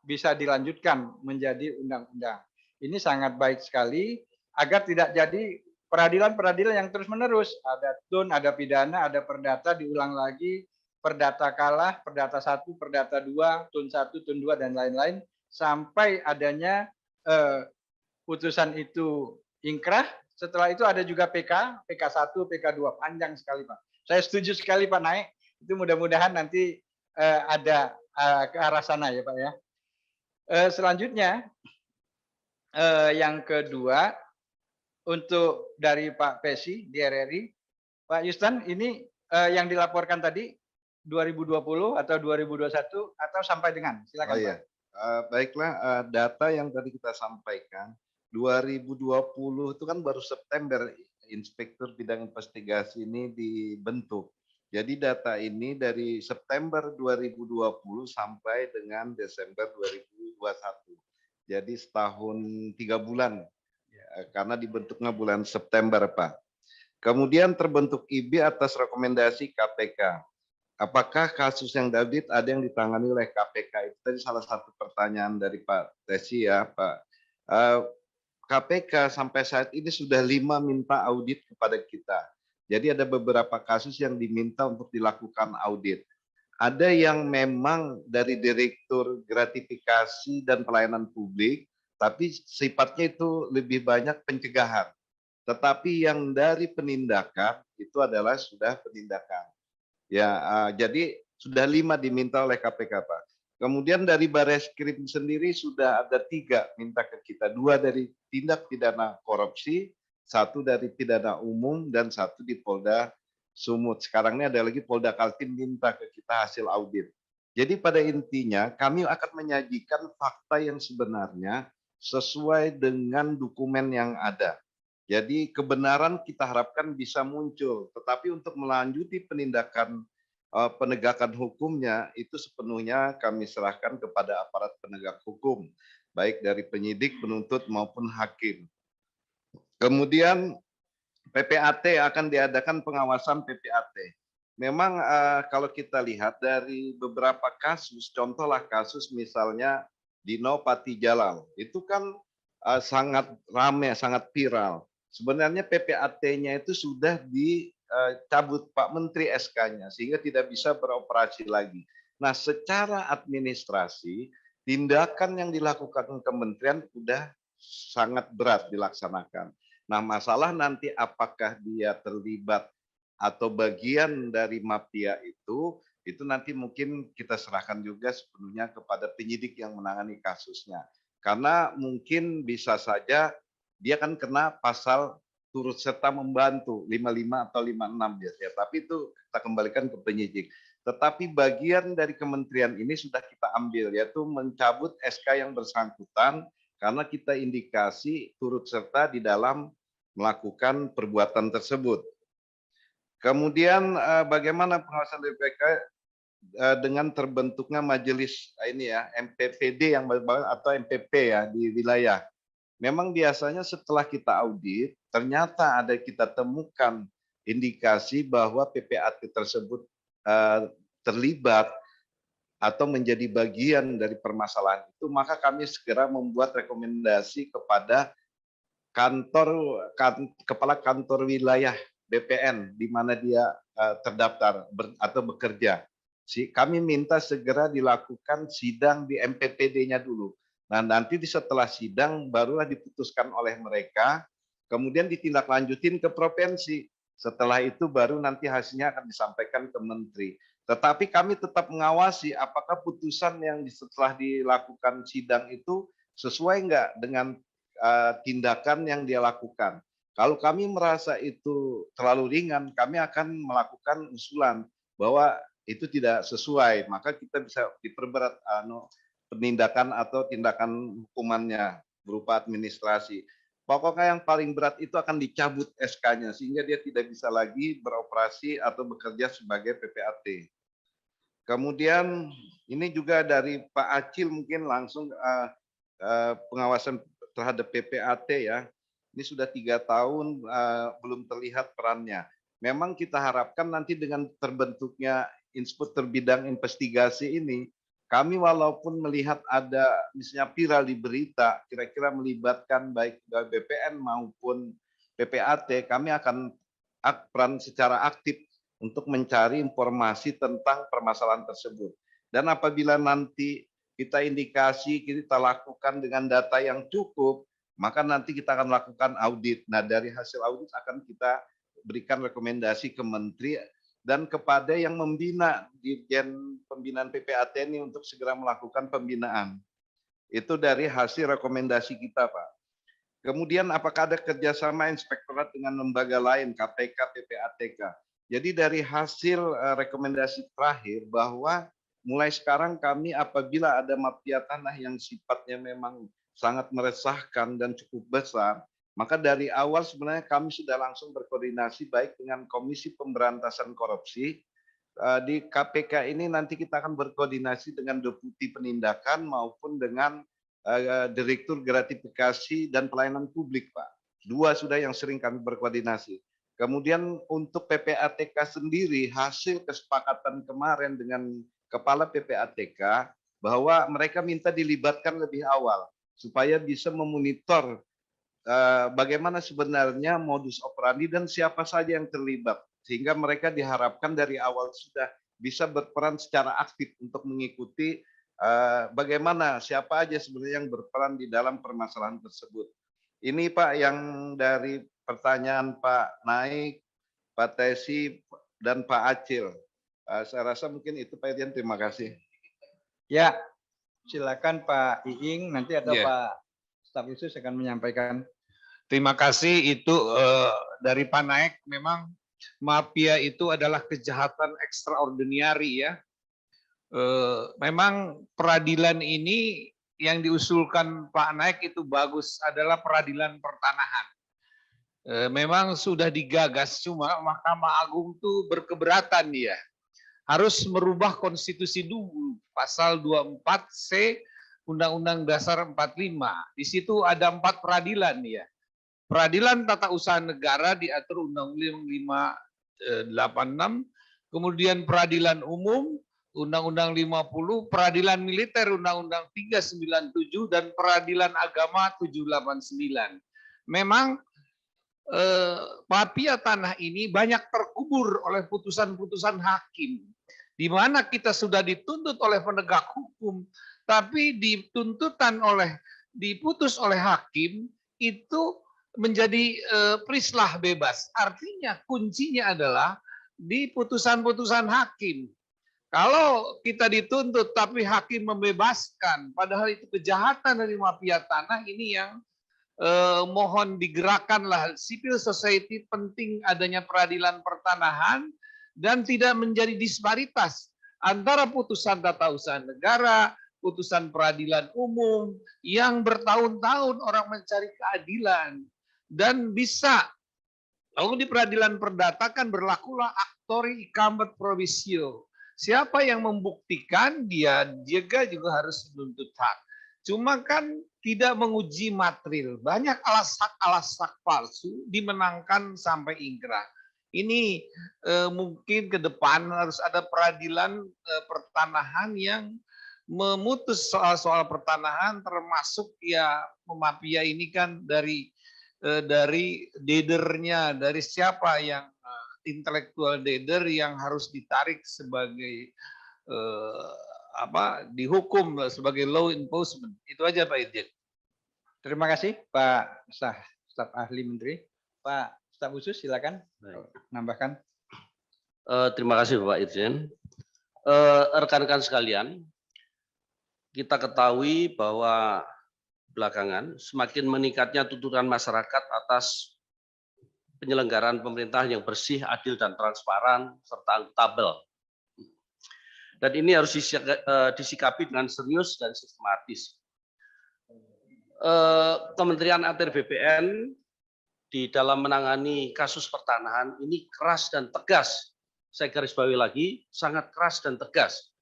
bisa dilanjutkan menjadi undang-undang. Ini sangat baik sekali agar tidak jadi peradilan-peradilan yang terus-menerus. Ada TUN, ada pidana, ada perdata, diulang lagi, perdata kalah, perdata 1, perdata 2, TUN 1, TUN 2, dan lain-lain, sampai adanya putusan itu ingkrah. Setelah itu ada juga PK, PK1, PK2, panjang sekali Pak. Saya setuju sekali Pak Naik, itu mudah-mudahan nanti ada ke arah sana ya Pak ya. Selanjutnya, yang kedua, untuk dari Pak Pesi di RRI, Pak Yustan, ini yang dilaporkan tadi 2020 atau 2021 atau sampai dengan? Silakan Pak. Baiklah, data yang tadi kita sampaikan, 2020 itu kan baru September Inspektur Bidang Investigasi ini dibentuk. Jadi data ini dari September 2020 sampai dengan Desember 2021. Jadi setahun 3 bulan, karena dibentuknya bulan September, Pak. Kemudian terbentuk IB atas rekomendasi KPK. Apakah kasus yang David ada yang ditangani oleh KPK? Itu tadi salah satu pertanyaan dari Pak Tesi ya, Pak. KPK sampai saat ini sudah 5 minta audit kepada kita. Jadi ada beberapa kasus yang diminta untuk dilakukan audit. Ada yang memang dari Direktur Gratifikasi dan Pelayanan Publik, tapi sifatnya itu lebih banyak pencegahan. Tetapi yang dari penindakan itu adalah sudah penindakan. Ya, jadi sudah 5 diminta oleh KPK, Pak. Kemudian dari Bareskrim sendiri sudah ada 3 minta ke kita. 2 dari tindak pidana korupsi, 1 dari pidana umum, dan 1 di Polda Sumut. Sekarang ini ada lagi Polda Kaltim minta ke kita hasil audit. Jadi pada intinya kami akan menyajikan fakta yang sebenarnya sesuai dengan dokumen yang ada. Jadi kebenaran kita harapkan bisa muncul, tetapi untuk melanjuti penindakan penegakan hukumnya itu sepenuhnya kami serahkan kepada aparat penegak hukum, baik dari penyidik, penuntut maupun hakim. Kemudian PPAT akan diadakan pengawasan PPAT. Memang kalau kita lihat dari beberapa kasus, contohlah kasus misalnya Dino Patijalal, itu kan sangat ramai, sangat viral. Sebenarnya PPAT-nya itu sudah dicabut Pak Menteri SK-nya, sehingga tidak bisa beroperasi lagi. Nah, secara administrasi, tindakan yang dilakukan kementerian sudah sangat berat dilaksanakan. Nah, masalah nanti apakah dia terlibat atau bagian dari mafia itu nanti mungkin kita serahkan juga sepenuhnya kepada penyidik yang menangani kasusnya. Karena mungkin bisa saja dia kan kena pasal turut serta membantu 55 atau 56 biasanya, tapi itu kita kembalikan ke penyidik. Tetapi bagian dari kementerian ini sudah kita ambil, yaitu mencabut SK yang bersangkutan karena kita indikasi turut serta di dalam melakukan perbuatan tersebut. Kemudian bagaimana pengawasan BPK dengan terbentuknya majelis ini ya, MPPD yang atau MPP ya di wilayah. Memang biasanya setelah kita audit, ternyata ada kita temukan indikasi bahwa PPAT tersebut terlibat atau menjadi bagian dari permasalahan itu, maka kami segera membuat rekomendasi kepada kepala kantor wilayah BPN di mana dia terdaftar atau bekerja. Kami minta segera dilakukan sidang di MPPD-nya dulu. Nah, nanti setelah sidang barulah diputuskan oleh mereka, kemudian ditindaklanjutin ke provinsi. Setelah itu baru nanti hasilnya akan disampaikan ke menteri. Tetapi kami tetap mengawasi apakah putusan yang setelah dilakukan sidang itu sesuai enggak dengan tindakan yang dia lakukan. Kalau kami merasa itu terlalu ringan, kami akan melakukan usulan bahwa itu tidak sesuai, maka kita bisa diperberat penindakan atau tindakan hukumannya berupa administrasi. Pokoknya yang paling berat itu akan dicabut SK-nya sehingga dia tidak bisa lagi beroperasi atau bekerja sebagai PPAT. Kemudian ini juga dari Pak Acil mungkin langsung pengawasan terhadap PPAT ya. Ini sudah 3 tahun belum terlihat perannya. Memang kita harapkan nanti dengan terbentuknya Inspektur Bidang Investigasi ini, kami walaupun melihat ada misalnya viral di berita, kira-kira melibatkan baik BPN maupun PPAT, kami akan peran secara aktif untuk mencari informasi tentang permasalahan tersebut. Dan apabila nanti kita indikasi, kita lakukan dengan data yang cukup, maka nanti kita akan lakukan audit. Nah, dari hasil audit akan kita berikan rekomendasi ke menteri dan kepada yang membina Dirjen Pembinaan PPAT ini untuk segera melakukan pembinaan. Itu dari hasil rekomendasi kita, Pak. Kemudian apakah ada kerjasama inspektorat dengan lembaga lain, KPK, PPATK? Jadi dari hasil rekomendasi terakhir bahwa mulai sekarang kami apabila ada mafia tanah yang sifatnya memang sangat meresahkan dan cukup besar, maka dari awal sebenarnya kami sudah langsung berkoordinasi baik dengan Komisi Pemberantasan Korupsi. Di KPK ini nanti kita akan berkoordinasi dengan Deputi Penindakan maupun dengan Direktur Gratifikasi dan Pelayanan Publik, Pak. 2 sudah yang sering kami berkoordinasi. Kemudian untuk PPATK sendiri, hasil kesepakatan kemarin dengan Kepala PPATK bahwa mereka minta dilibatkan lebih awal supaya bisa memonitor bagaimana sebenarnya modus operandi dan siapa saja yang terlibat. Sehingga mereka diharapkan dari awal sudah bisa berperan secara aktif untuk mengikuti bagaimana siapa aja sebenarnya yang berperan di dalam permasalahan tersebut. Ini Pak yang dari pertanyaan Pak Naik, Pak Tesi, dan Pak Acil. Saya rasa mungkin itu Pak Irjen, terima kasih. Ya, silakan Pak Iing, nanti ada Ya. Pak Staf Khusus akan menyampaikan. Terima kasih. Itu dari Pak Naik, memang mafia itu adalah kejahatan extraordinary ya. Memang peradilan ini yang diusulkan Pak Naik itu bagus, adalah peradilan pertanahan. Memang sudah digagas, cuma Mahkamah Agung tuh berkeberatan dia. Harus merubah konstitusi dulu, pasal 24C Undang-Undang Dasar 45. Di situ ada 4 peradilan ya. Peradilan Tata Usaha Negara diatur Undang-Undang 586, kemudian peradilan umum Undang-Undang 50, peradilan militer Undang-Undang 397 dan peradilan agama 789. Memang mafia tanah ini banyak terkubur oleh putusan-putusan hakim, di mana kita sudah dituntut oleh penegak hukum, tapi diputus oleh hakim itu menjadi prislah bebas. Artinya kuncinya adalah di putusan-putusan hakim. Kalau kita dituntut tapi hakim membebaskan, padahal itu kejahatan dari mafia tanah, ini yang mohon digerakkanlah civil society. Penting adanya peradilan pertanahan dan tidak menjadi disparitas antara putusan tata usaha negara, putusan peradilan umum yang bertahun-tahun orang mencari keadilan, dan bisa lalu di peradilan perdata kan berlakulah actori icamet provisio. Siapa yang membuktikan, dia juga harus menuntut hak. Cuma kan tidak menguji material. Banyak alasak palsu dimenangkan sampai ingkrah. Ini mungkin ke depan harus ada peradilan pertanahan yang memutus soal-soal pertanahan, termasuk ya mafia ini kan dari dedernya, dari siapa yang intelektual deder yang harus ditarik sebagai dihukum sebagai law enforcement. Itu aja Pak Irjen. Terima kasih Pak Staf Ahli Menteri. Pak Staf Khusus silakan menambahkan. Terima kasih Bapak Irjen. Rekan-rekan sekalian, kita ketahui bahwa belakangan semakin meningkatnya tuntutan masyarakat atas penyelenggaraan pemerintahan yang bersih, adil, dan transparan, serta akuntabel. Dan ini harus disikapi dengan serius dan sistematis. Kementerian ATR BPN di dalam menangani kasus pertanahan ini keras dan tegas. Saya garis bawahi lagi, sangat keras dan tegas.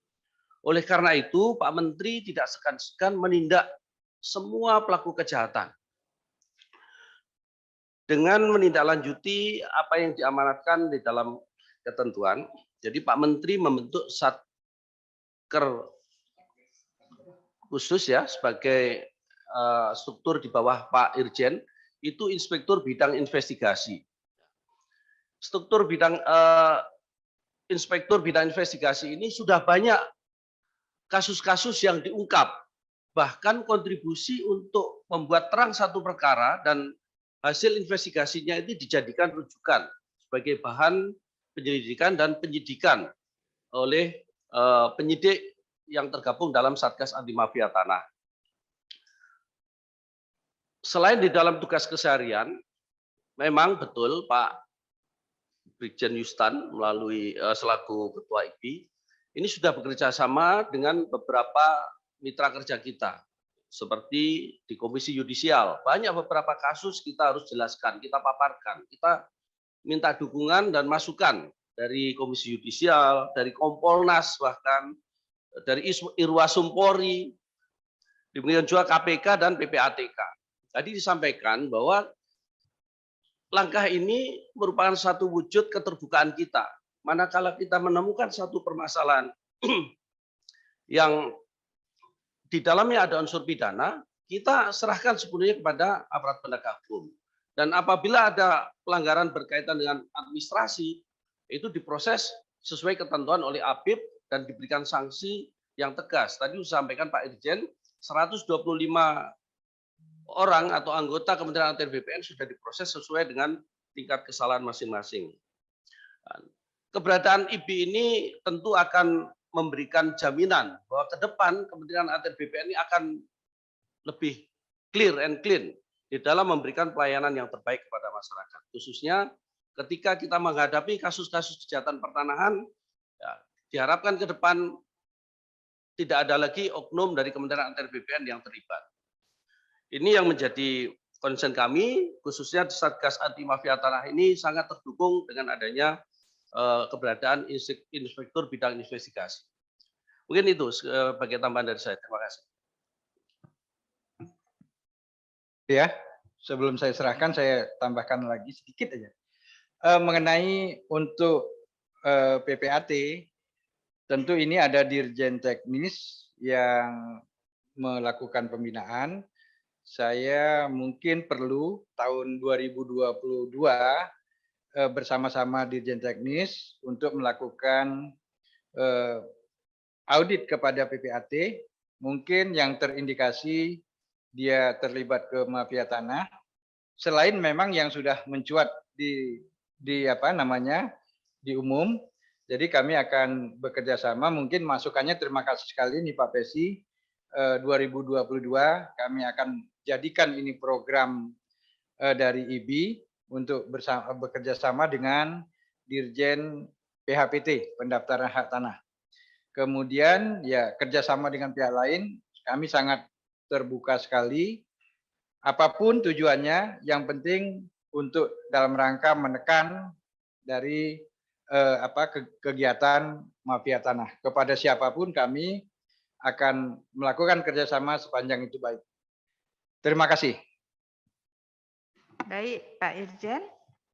Oleh karena itu, Pak Menteri tidak segan-segan menindak semua pelaku kejahatan dengan menindaklanjuti apa yang diamanatkan di dalam ketentuan. Jadi Pak Menteri membentuk Satker khusus ya sebagai struktur di bawah Pak Irjen, itu Inspektur Bidang Investigasi. Struktur bidang Inspektur Bidang Investigasi ini sudah banyak kasus-kasus yang diungkap, bahkan kontribusi untuk membuat terang satu perkara dan hasil investigasinya itu dijadikan rujukan sebagai bahan penyelidikan dan penyidikan oleh penyidik yang tergabung dalam Satgas Anti Mafia Tanah. Selain di dalam tugas keseharian, memang betul Pak Brigjen Yustan melalui selaku Ketua IPI ini sudah bekerja sama dengan beberapa mitra kerja kita. Seperti di Komisi Yudisial, banyak beberapa kasus kita harus jelaskan, kita paparkan, kita minta dukungan dan masukan dari Komisi Yudisial, dari Kompolnas, bahkan dari Irwasumpori, demikian juga KPK dan PPATK. Tadi disampaikan bahwa langkah ini merupakan satu wujud keterbukaan kita. Manakala kita menemukan satu permasalahan yang di dalamnya ada unsur pidana, kita serahkan sepenuhnya kepada aparat penegak hukum. Dan apabila ada pelanggaran berkaitan dengan administrasi, itu diproses sesuai ketentuan oleh APIP dan diberikan sanksi yang tegas. Tadi disampaikan Pak Irjen, 125 orang atau anggota Kementerian ATR BPN sudah diproses sesuai dengan tingkat kesalahan masing-masing. Keberadaan IBI ini tentu akan memberikan jaminan bahwa ke depan Kementerian ATR BPN ini akan lebih clear and clean di dalam memberikan pelayanan yang terbaik kepada masyarakat. Khususnya ketika kita menghadapi kasus-kasus kejahatan pertanahan, ya, diharapkan ke depan tidak ada lagi oknum dari Kementerian ATR BPN yang terlibat. Ini yang menjadi concern kami, khususnya di Satgas Anti Mafia Tanah ini sangat terdukung dengan adanya keberadaan Inspektur Bidang Investigasi. Mungkin itu sebagai tambahan dari saya. Terima kasih. Ya, sebelum saya serahkan, saya tambahkan lagi sedikit aja. Mengenai untuk PPAT, tentu ini ada Dirjen Teknis yang melakukan pembinaan. Saya mungkin perlu tahun 2022 bersama-sama Dirjen Teknis untuk melakukan audit kepada PPAT, mungkin yang terindikasi dia terlibat ke mafia tanah, selain memang yang sudah mencuat di umum, Jadi kami akan bekerja sama, mungkin masukannya terima kasih sekali nih Pak Pesi. 2022 kami akan jadikan ini program dari IBI untuk bekerja sama dengan Dirjen PHPT, pendaftaran hak tanah. Kemudian ya kerjasama dengan pihak lain, kami sangat terbuka sekali. Apapun tujuannya, yang penting untuk dalam rangka menekan dari kegiatan mafia tanah. Kepada siapapun kami akan melakukan kerjasama sepanjang itu baik. Terima kasih. Baik, Pak Irjen.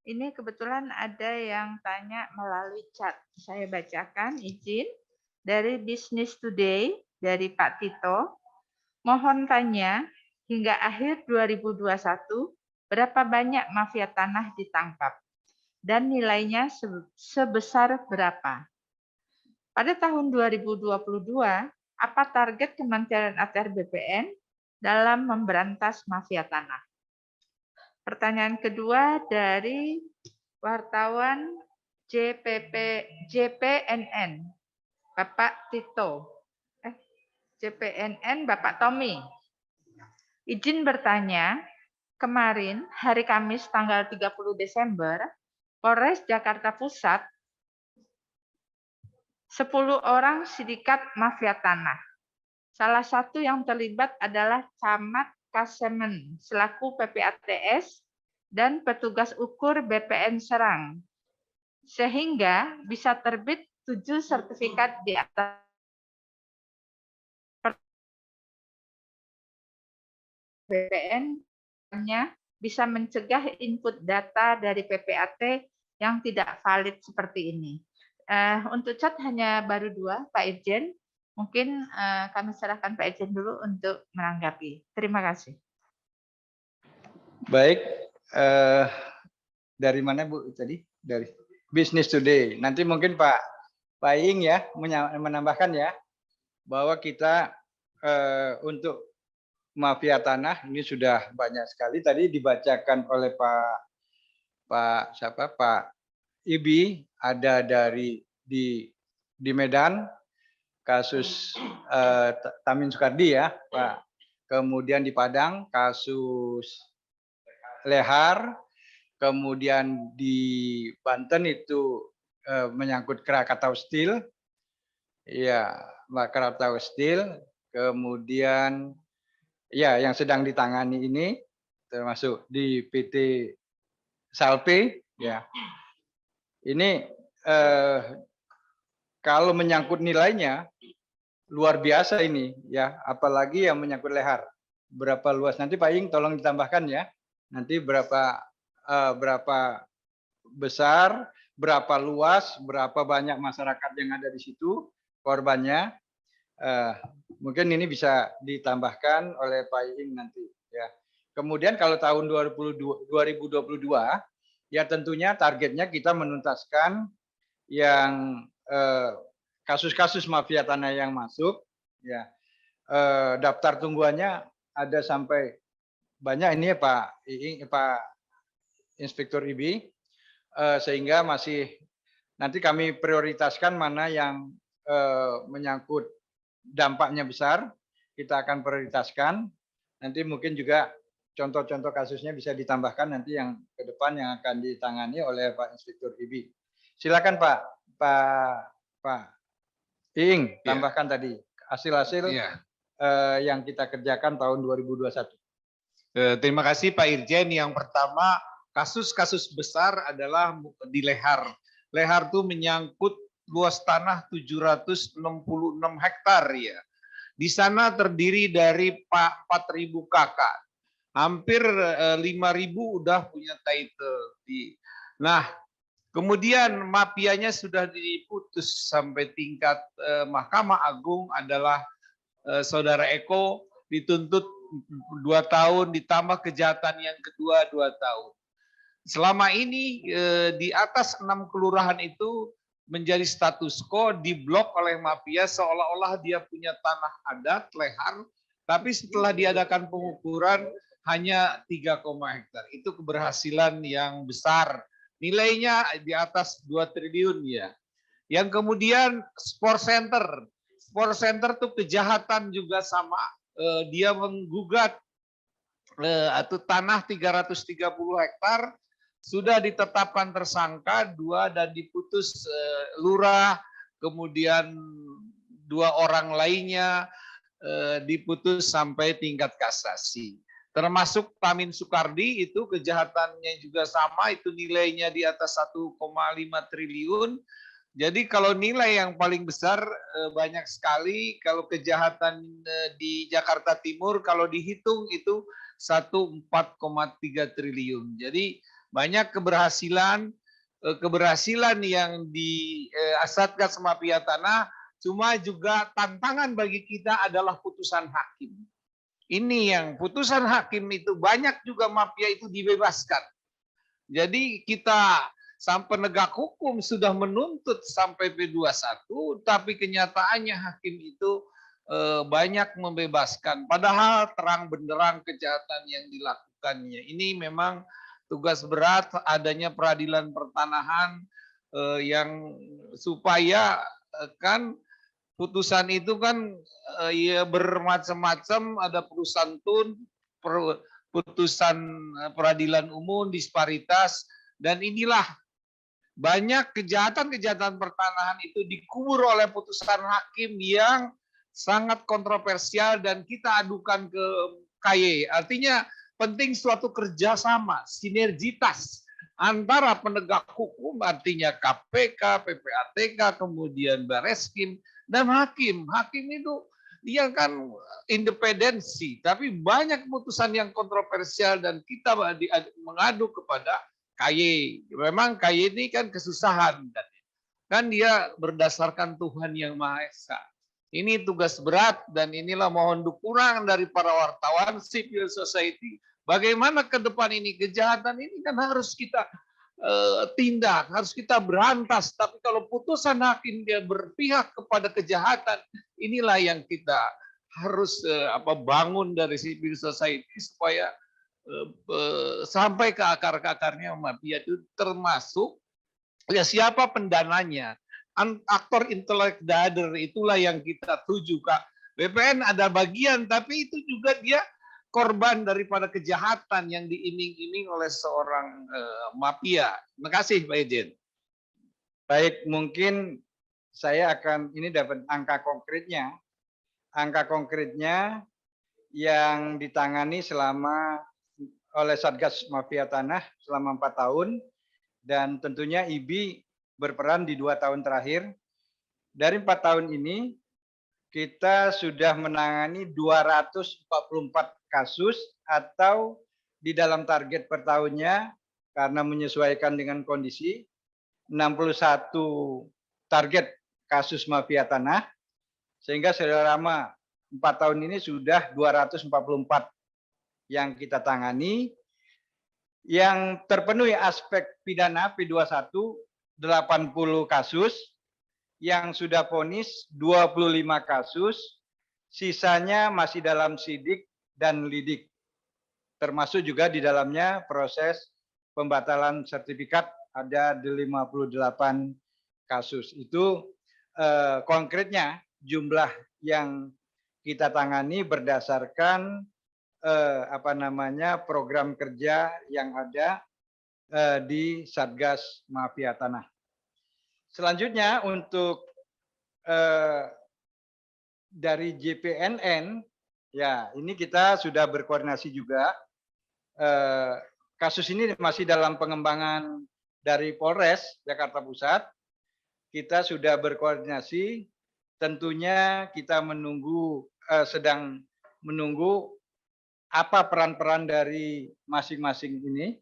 Ini kebetulan ada yang tanya melalui chat. Saya bacakan, izin. Dari Business Today, dari Pak Tito. Mohon tanya, hingga akhir 2021, berapa banyak mafia tanah ditangkap? Dan nilainya sebesar berapa? Pada tahun 2022, apa target Kementerian ATR BPN dalam memberantas mafia tanah? Pertanyaan kedua dari wartawan JPNN, Bapak Tito. JPNN, Bapak Tommy. Izin bertanya, kemarin hari Kamis tanggal 30 Desember, Polres Jakarta Pusat 10 orang sindikat mafia tanah. Salah satu yang terlibat adalah Camat Kasemen selaku PPATS dan petugas ukur BPN Serang. Sehingga bisa terbit 7 sertifikat di atas BPN-nya bisa mencegah input data dari PPAT yang tidak valid seperti ini. Untuk chat hanya baru 2, Pak Irjen. Mungkin kami serahkan Pak Irjen dulu untuk menanggapi. Terima kasih. Baik, dari mana Bu tadi? Dari Business Today. Nanti mungkin Pak Ing ya menambahkan ya bahwa kita untuk mafia tanah ini sudah banyak sekali. Tadi dibacakan oleh Pak Ibi, ada dari di Medan kasus Tamin Soekardi ya Pak. Kemudian di Padang kasus Lehar, kemudian di Banten itu menyangkut Krakatau Steel, ya Krakatau Steel, kemudian ya yang sedang ditangani ini termasuk di PT Salpe, ya ini kalau menyangkut nilainya luar biasa ini ya, apalagi yang menyangkut Lehar, berapa luas, nanti Pak Ing tolong ditambahkan ya. Nanti berapa besar, berapa luas, berapa banyak masyarakat yang ada di situ korbannya. Mungkin ini bisa ditambahkan oleh Pak Iing nanti ya. Kemudian kalau tahun 2022 ya tentunya targetnya kita menuntaskan yang kasus-kasus mafia tanah yang masuk ya. Daftar tungguannya ada sampai banyak ini ya Pak Iing, Pak Inspektur IBI, sehingga masih nanti kami prioritaskan mana yang menyangkut dampaknya besar, kita akan prioritaskan. Nanti mungkin juga contoh-contoh kasusnya bisa ditambahkan nanti yang ke depan yang akan ditangani oleh Pak Inspektur IBI. Silakan Pak Iing, tambahkan tadi hasil-hasil yang kita kerjakan tahun 2021. Terima kasih Pak Irjen. Yang pertama, kasus-kasus besar adalah di Lehar. Lehar itu menyangkut luas tanah 766 hektar ya. Di sana terdiri dari 4.000 kakak. Hampir 5.000 udah punya title. Nah, kemudian mafianya sudah diputus sampai tingkat Mahkamah Agung adalah Saudara Eko dituntut 2 tahun ditambah kejahatan yang kedua 2 tahun. Selama ini di atas 6 kelurahan itu menjadi status quo, diblok oleh mafia seolah-olah dia punya tanah adat Lehar, tapi setelah diadakan pengukuran hanya 3, hektar. Itu keberhasilan yang besar. Nilainya di atas 2 triliun ya. Yang kemudian sport center. Sport center tuh kejahatan juga sama. Dia menggugat atau tanah 330 hektar sudah ditetapkan tersangka 2 dan diputus lurah, kemudian 2 orang lainnya diputus sampai tingkat kasasi. Termasuk Tamin Soekardi itu kejahatannya juga sama, itu nilainya di atas 1,5 triliun. Jadi kalau nilai yang paling besar banyak sekali, kalau kejahatan di Jakarta Timur kalau dihitung itu 4,3 triliun. Jadi banyak keberhasilan yang di Satgas Mafia Tanah, cuma juga tantangan bagi kita adalah putusan hakim. Ini yang putusan hakim itu banyak juga mafia itu dibebaskan. Jadi kita sampai penegak hukum sudah menuntut sampai P21, tapi kenyataannya hakim itu banyak membebaskan. Padahal terang benderang kejahatan yang dilakukannya. Ini memang tugas berat adanya peradilan pertanahan yang supaya kan putusan itu kan ya bermacam-macam, ada putusan tun, putusan peradilan umum, disparitas, dan inilah banyak kejahatan-kejahatan pertanahan itu dikubur oleh putusan hakim yang sangat kontroversial dan kita adukan ke KY. Artinya penting suatu kerjasama, sinergitas antara penegak hukum, artinya KPK, PPATK, kemudian Bareskrim, dan hakim. Hakim itu dia kan independensi, tapi banyak putusan yang kontroversial dan kita mengadu kepada KY. Memang KY ini kan kesusahan, kan dia berdasarkan Tuhan yang Maha Esa. Ini tugas berat dan inilah mohon dukungan dari para wartawan, civil society. Bagaimana ke depan ini kejahatan ini kan harus kita tindak, harus kita berantas. Tapi kalau putusan hakim dia berpihak kepada kejahatan, inilah yang kita harus bangun dari civil society supaya sampai ke akar-akarnya mafia itu, termasuk ya siapa pendananya. Aktor intelek dader itulah yang kita tuju, Kak. BPN ada bagian, tapi itu juga dia korban daripada kejahatan yang diiming-iming oleh seorang mafia. Terima kasih, Pak Ejen. Baik, mungkin saya akan ini dapat angka konkretnya. Angka konkretnya yang ditangani oleh Satgas Mafia Tanah selama 4 tahun, dan tentunya IBI berperan di 2 tahun terakhir. Dari 4 tahun ini kita sudah menangani 244 kasus, atau di dalam target per tahunnya karena menyesuaikan dengan kondisi 61 target kasus mafia tanah, sehingga selama 4 tahun ini sudah 244 yang kita tangani. Yang terpenuhi aspek pidana P21 80 kasus, yang sudah vonis 25 kasus, sisanya masih dalam sidik dan lidik. Termasuk juga di dalamnya proses pembatalan sertifikat ada 58 kasus. Itu konkretnya jumlah yang kita tangani berdasarkan program kerja yang ada di Satgas Mafia Tanah. Selanjutnya untuk dari JPNN, ya ini kita sudah berkoordinasi juga. Kasus ini masih dalam pengembangan dari Polres Jakarta Pusat. Kita sudah berkoordinasi, tentunya kita sedang menunggu apa peran-peran dari masing-masing ini,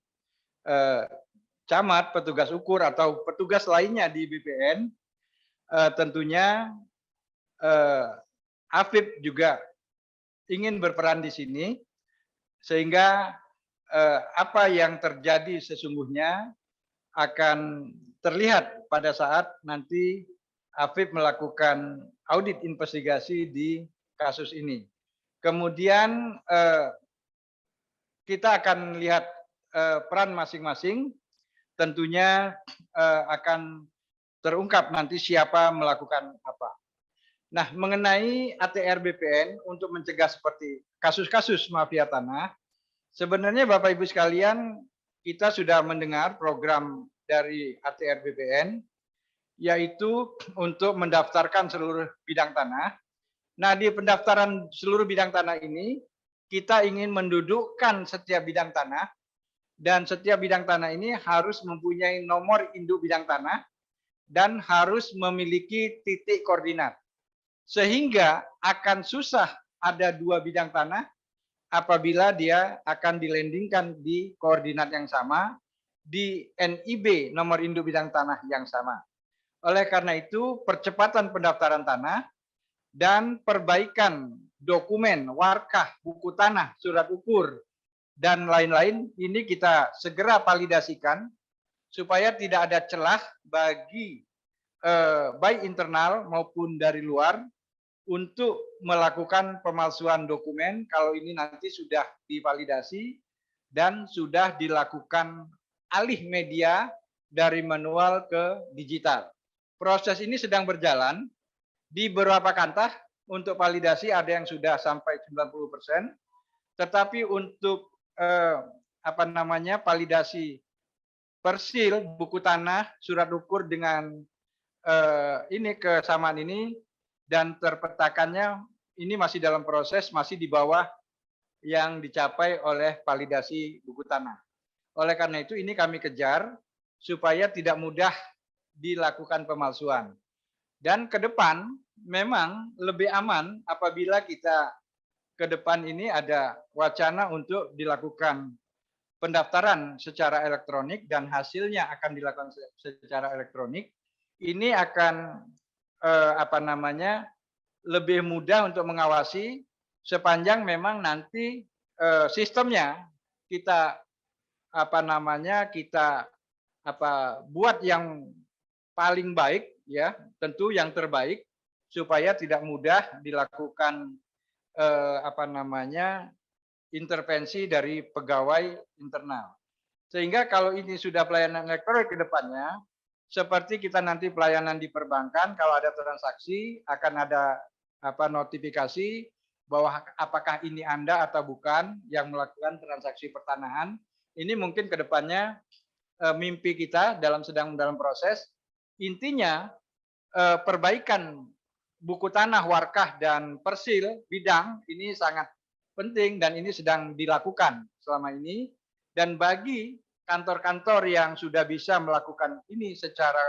camat, petugas ukur, atau petugas lainnya di BPN. Tentunya Afib juga ingin berperan di sini, sehingga apa yang terjadi sesungguhnya akan terlihat pada saat nanti Afib melakukan audit investigasi di kasus ini. Kemudian kita akan lihat peran masing-masing, tentunya akan terungkap nanti siapa melakukan apa. Nah, mengenai ATR BPN untuk mencegah seperti kasus-kasus mafia tanah, sebenarnya Bapak Ibu sekalian, kita sudah mendengar program dari ATR BPN, yaitu untuk mendaftarkan seluruh bidang tanah. Nah, di pendaftaran seluruh bidang tanah ini, kita ingin mendudukkan setiap bidang tanah, dan setiap bidang tanah ini harus mempunyai nomor induk bidang tanah, dan harus memiliki titik koordinat. Sehingga akan susah ada dua bidang tanah apabila dia akan dilandingkan di koordinat yang sama, di NIB nomor induk bidang tanah yang sama. Oleh karena itu, percepatan pendaftaran tanah dan perbaikan dokumen, warkah, buku tanah, surat ukur, dan lain-lain ini kita segera validasikan supaya tidak ada celah bagi baik internal maupun dari luar untuk melakukan pemalsuan dokumen kalau ini nanti sudah divalidasi dan sudah dilakukan alih media dari manual ke digital. Proses ini sedang berjalan di beberapa kantor untuk validasi ada yang sudah sampai 90%, tetapi untuk validasi persil, buku tanah, surat ukur dengan ini kesamaan ini dan terpetakannya ini masih dalam proses, masih di bawah yang dicapai oleh validasi buku tanah. Oleh karena itu ini kami kejar supaya tidak mudah dilakukan pemalsuan. Dan ke depan memang lebih aman apabila kita ke depan ini ada wacana untuk dilakukan pendaftaran secara elektronik dan hasilnya akan dilakukan secara elektronik. Ini akan lebih mudah untuk mengawasi sepanjang memang nanti sistemnya kita buat yang paling baik ya, tentu yang terbaik supaya tidak mudah dilakukan intervensi dari pegawai internal. Sehingga kalau ini sudah pelayanan elektronik ke depannya, seperti kita nanti pelayanan di perbankan, kalau ada transaksi akan ada notifikasi bahwa apakah ini Anda atau bukan yang melakukan transaksi pertanahan. Ini mungkin ke depannya mimpi kita sedang dalam proses. Intinya perbaikan buku tanah, warkah, dan persil bidang ini sangat penting dan ini sedang dilakukan selama ini. Dan bagi kantor-kantor yang sudah bisa melakukan ini secara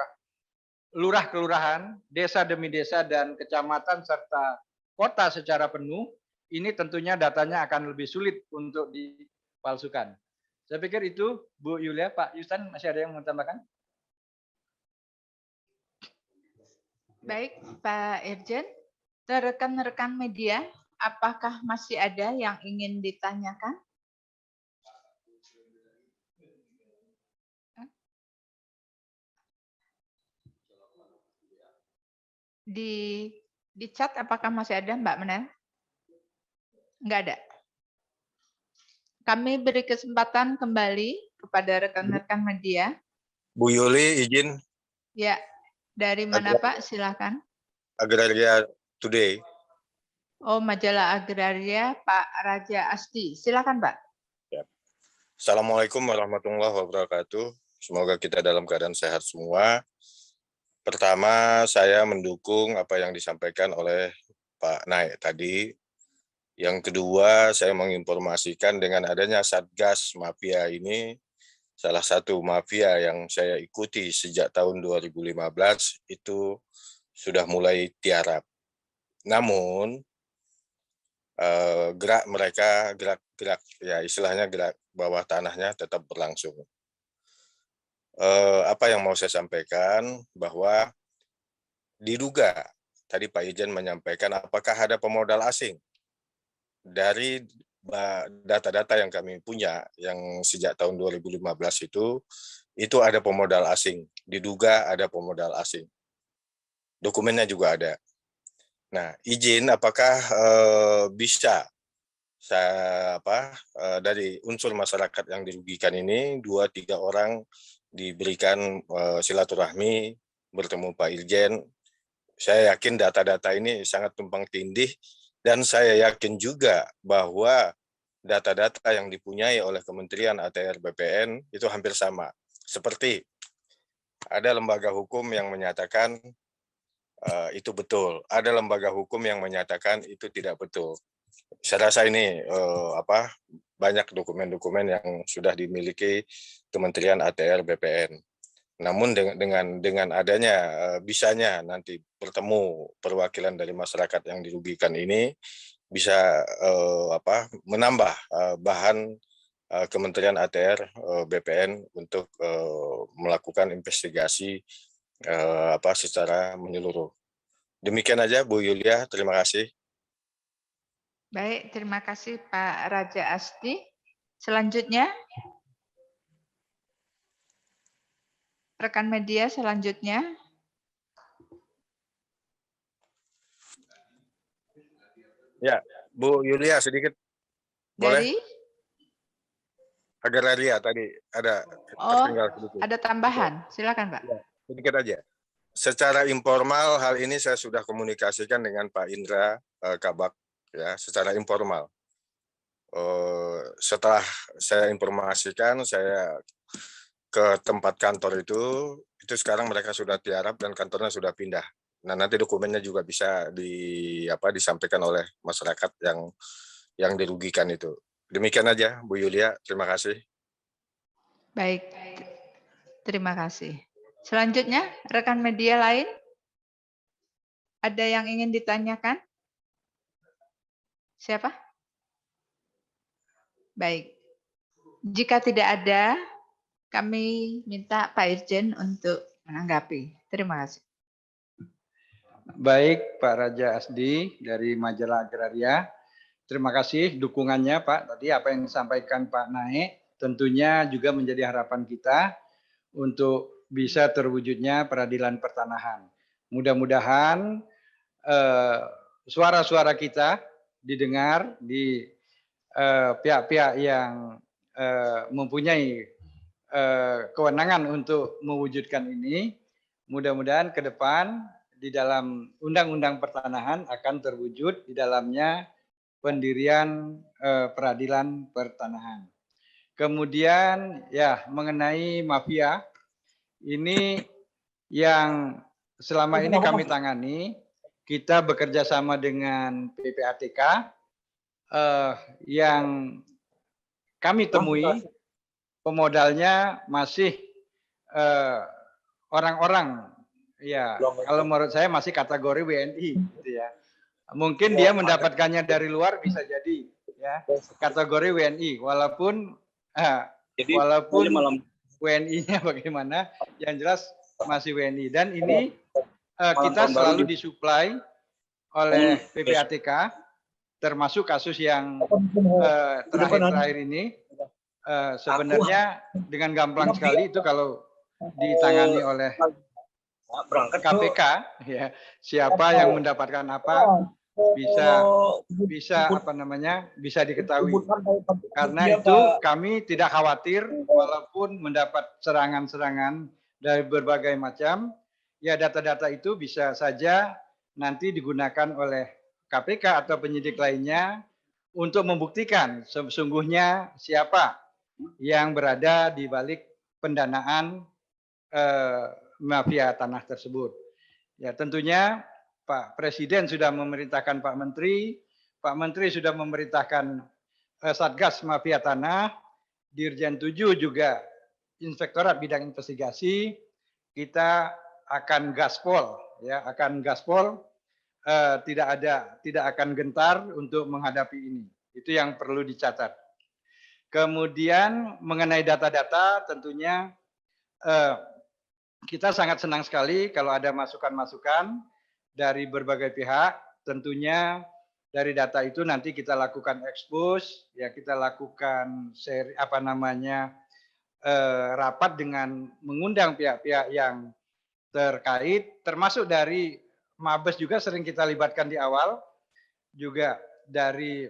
lurah kelurahan, desa demi desa, dan kecamatan serta kota secara penuh, ini tentunya datanya akan lebih sulit untuk dipalsukan. Saya pikir itu, Bu Yulia. Pak Yustan, masih ada yang mau tambahkan? Baik, Pak Irjen. Rekan-rekan media, apakah masih ada yang ingin ditanyakan? Di chat apakah masih ada, Mbak Menel? Enggak ada. Kami beri kesempatan kembali kepada rekan-rekan media. Bu Yuli, izin. Ya, dari mana Pak? Silakan. Agraria Today. Oh, majalah Agraria, Pak Raja Asti. Silakan, Pak. Ya. Assalamualaikum warahmatullahi wabarakatuh. Semoga kita dalam keadaan sehat semua. Pertama, saya mendukung apa yang disampaikan oleh Pak Naik tadi. Yang kedua, saya menginformasikan dengan adanya Satgas Mafia ini, salah satu mafia yang saya ikuti sejak tahun 2015 itu sudah mulai tiarap. Namun, gerak mereka, gerak ya istilahnya gerak bawah tanahnya tetap berlangsung. Apa yang mau saya sampaikan bahwa diduga tadi Pak Ijen menyampaikan apakah ada pemodal asing. Dari data-data yang kami punya yang sejak tahun 2015 itu ada pemodal asing, diduga ada pemodal asing. Dokumennya juga ada. Nah, izin apakah bisa dari unsur masyarakat yang dirugikan ini 2-3 orang diberikan silaturahmi bertemu Pak Irjen. Saya yakin data-data ini sangat tumpang tindih, dan saya yakin juga bahwa data-data yang dipunyai oleh Kementerian ATR BPN itu hampir sama. Seperti ada lembaga hukum yang menyatakan itu betul, ada lembaga hukum yang menyatakan itu tidak betul. Saya rasa ini banyak dokumen-dokumen yang sudah dimiliki Kementerian ATR BPN. Namun dengan adanya bisanya nanti bertemu perwakilan dari masyarakat yang dirugikan ini bisa menambah bahan Kementerian ATR BPN untuk melakukan investigasi secara menyeluruh. Demikian aja Bu Yulia, terima kasih. Baik, terima kasih Pak Raja Asdi. Selanjutnya, rekan media selanjutnya. Ya, Bu Yulia sedikit. Boleh? Dari? Agraria tadi ada tertinggal sedikit. Ada tambahan. Silakan Pak. Ya, sedikit aja. Secara informal hal ini saya sudah komunikasikan dengan Pak Indra Kabak ya, secara informal. Setelah saya informasikan, saya ke tempat kantor itu sekarang mereka sudah tiarap dan kantornya sudah pindah. Nah, nanti dokumennya juga bisa disampaikan oleh masyarakat yang dirugikan itu. Demikian aja Bu Yulia, terima kasih. Baik, terima kasih. Selanjutnya, rekan media lain, ada yang ingin ditanyakan? Siapa? Baik, jika tidak ada, kami minta Pak Irjen untuk menanggapi. Terima kasih. Baik, Pak Raja Asdi dari Majalah Agraria. Terima kasih dukungannya Pak. Tadi apa yang disampaikan Pak Naik tentunya juga menjadi harapan kita untuk bisa terwujudnya peradilan pertanahan. Mudah-mudahan suara-suara kita didengar di pihak-pihak yang mempunyai kewenangan untuk mewujudkan ini. Mudah-mudahan ke depan di dalam Undang-Undang Pertanahan akan terwujud di dalamnya pendirian peradilan pertanahan. Kemudian ya mengenai mafia ini yang selama ini kami tangani, kita bekerja sama dengan PPATK yang kami temui pemodalnya masih orang-orang ya kalau menurut saya masih kategori WNI gitu ya. Mungkin dia mendapatkannya dari luar bisa jadi ya kategori WNI walaupun WNI-nya bagaimana yang jelas masih WNI dan ini kita selalu disuplai oleh PPATK termasuk kasus yang terakhir ini sebenarnya dengan gampang sekali itu kalau ditangani oleh KPK ya siapa yang mendapatkan apa bisa diketahui karena itu kami tidak khawatir walaupun mendapat serangan-serangan dari berbagai macam ya data-data itu bisa saja nanti digunakan oleh KPK atau penyidik lainnya untuk membuktikan sesungguhnya siapa yang berada di balik pendanaan mafia tanah tersebut. Ya tentunya Pak Presiden sudah memerintahkan Pak Menteri sudah memerintahkan Satgas Mafia Tanah, Dirjen 7 juga Inspektorat Bidang Investigasi, kita akan gaspol, ya akan gaspol, tidak akan gentar untuk menghadapi ini. Itu yang perlu dicatat. Kemudian mengenai data-data, tentunya kita sangat senang sekali kalau ada masukan-masukan dari berbagai pihak, tentunya dari data itu nanti kita lakukan expose, ya kita lakukan rapat dengan mengundang pihak-pihak yang terkait, termasuk dari Mabes juga sering kita libatkan di awal, juga dari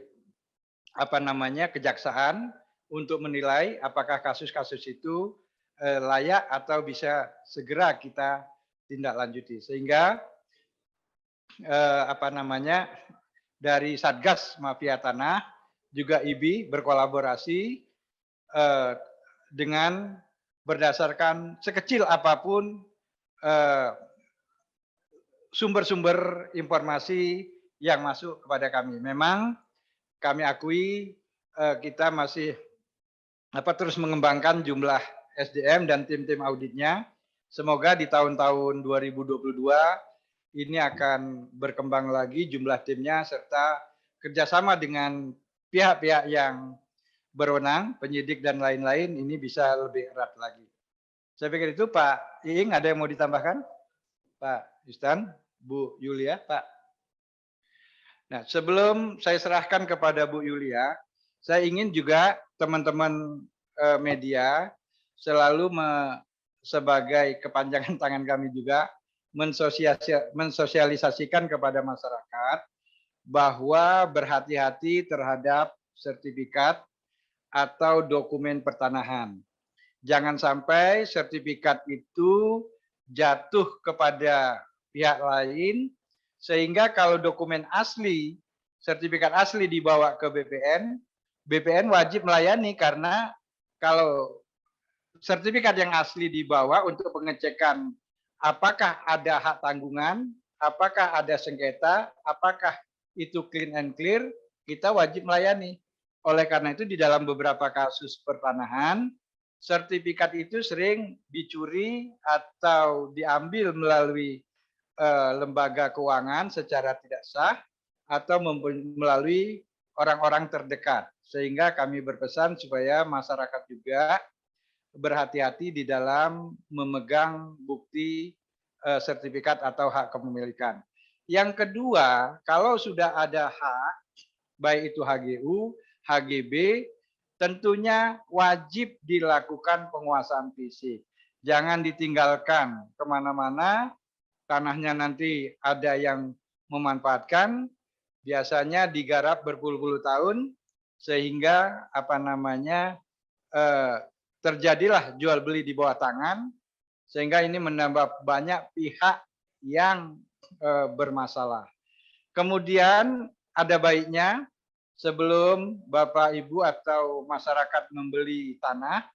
kejaksaan untuk menilai apakah kasus-kasus itu layak atau bisa segera kita tindak lanjuti. Sehingga dari Satgas Mafia Tanah juga IBI berkolaborasi dengan berdasarkan sekecil apapun sumber-sumber informasi yang masuk kepada kami. Memang kami akui kita masih terus mengembangkan jumlah SDM dan tim-tim auditnya. Semoga di tahun-tahun 2022 ini akan berkembang lagi jumlah timnya serta kerjasama dengan pihak-pihak yang berwenang, penyidik dan lain-lain ini bisa lebih erat lagi. Saya pikir itu Pak Iing, ada yang mau ditambahkan? Pak Yustan, Bu Yulia, Pak. Nah, sebelum saya serahkan kepada Bu Yulia, saya ingin juga teman-teman media selalu sebagai kepanjangan tangan kami juga mensosialisasikan kepada masyarakat bahwa berhati-hati terhadap sertifikat atau dokumen pertanahan. Jangan sampai sertifikat itu jatuh kepada pihak lain, sehingga kalau dokumen asli, sertifikat asli dibawa ke BPN, BPN wajib melayani karena kalau sertifikat yang asli dibawa untuk pengecekan apakah ada hak tanggungan, apakah ada sengketa, apakah itu clean and clear, kita wajib melayani. Oleh karena itu di dalam beberapa kasus pertanahan, sertifikat itu sering dicuri atau diambil melalui lembaga keuangan secara tidak sah atau melalui orang-orang terdekat. Sehingga kami berpesan supaya masyarakat juga berhati-hati di dalam memegang bukti sertifikat atau hak kepemilikan. Yang kedua, kalau sudah ada hak, baik itu HGU, HGB, tentunya wajib dilakukan penguasaan fisik. Jangan ditinggalkan kemana-mana, tanahnya nanti ada yang memanfaatkan, biasanya digarap berpuluh-puluh tahun, sehingga terjadilah jual beli di bawah tangan, sehingga ini menambah banyak pihak yang bermasalah. Kemudian ada baiknya sebelum Bapak Ibu atau masyarakat membeli tanah,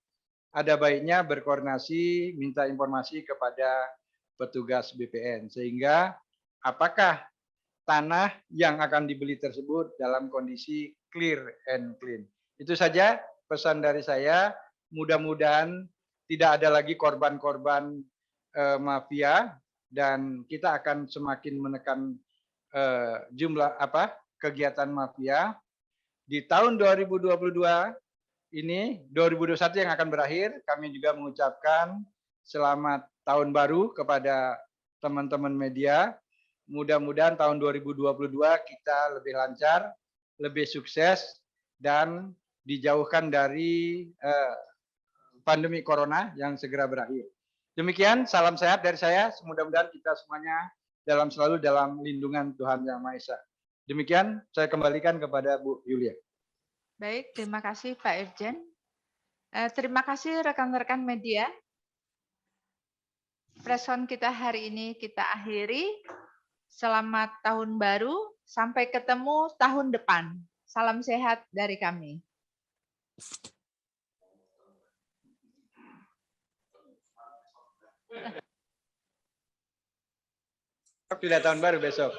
ada baiknya berkoordinasi minta informasi kepada petugas BPN sehingga apakah tanah yang akan dibeli tersebut dalam kondisi clear and clean. Itu saja pesan dari saya. Mudah-mudahan tidak ada lagi korban-korban mafia dan kita akan semakin menekan jumlah kegiatan mafia. Di tahun 2022 ini 2021 yang akan berakhir, kami juga mengucapkan selamat tahun baru kepada teman-teman media. Mudah-mudahan tahun 2022 kita lebih lancar, lebih sukses dan dijauhkan dari pandemi corona yang segera berakhir. Demikian, salam sehat dari saya. Mudah-mudahan kita semuanya selalu dalam lindungan Tuhan Yang Maha Esa. Demikian, saya kembalikan kepada Bu Yulia. Baik, terima kasih Pak Irjen. Terima kasih rekan-rekan media. Preskon kita hari ini kita akhiri. Selamat tahun baru, sampai ketemu tahun depan. Salam sehat dari kami. Sudah tahun baru besok.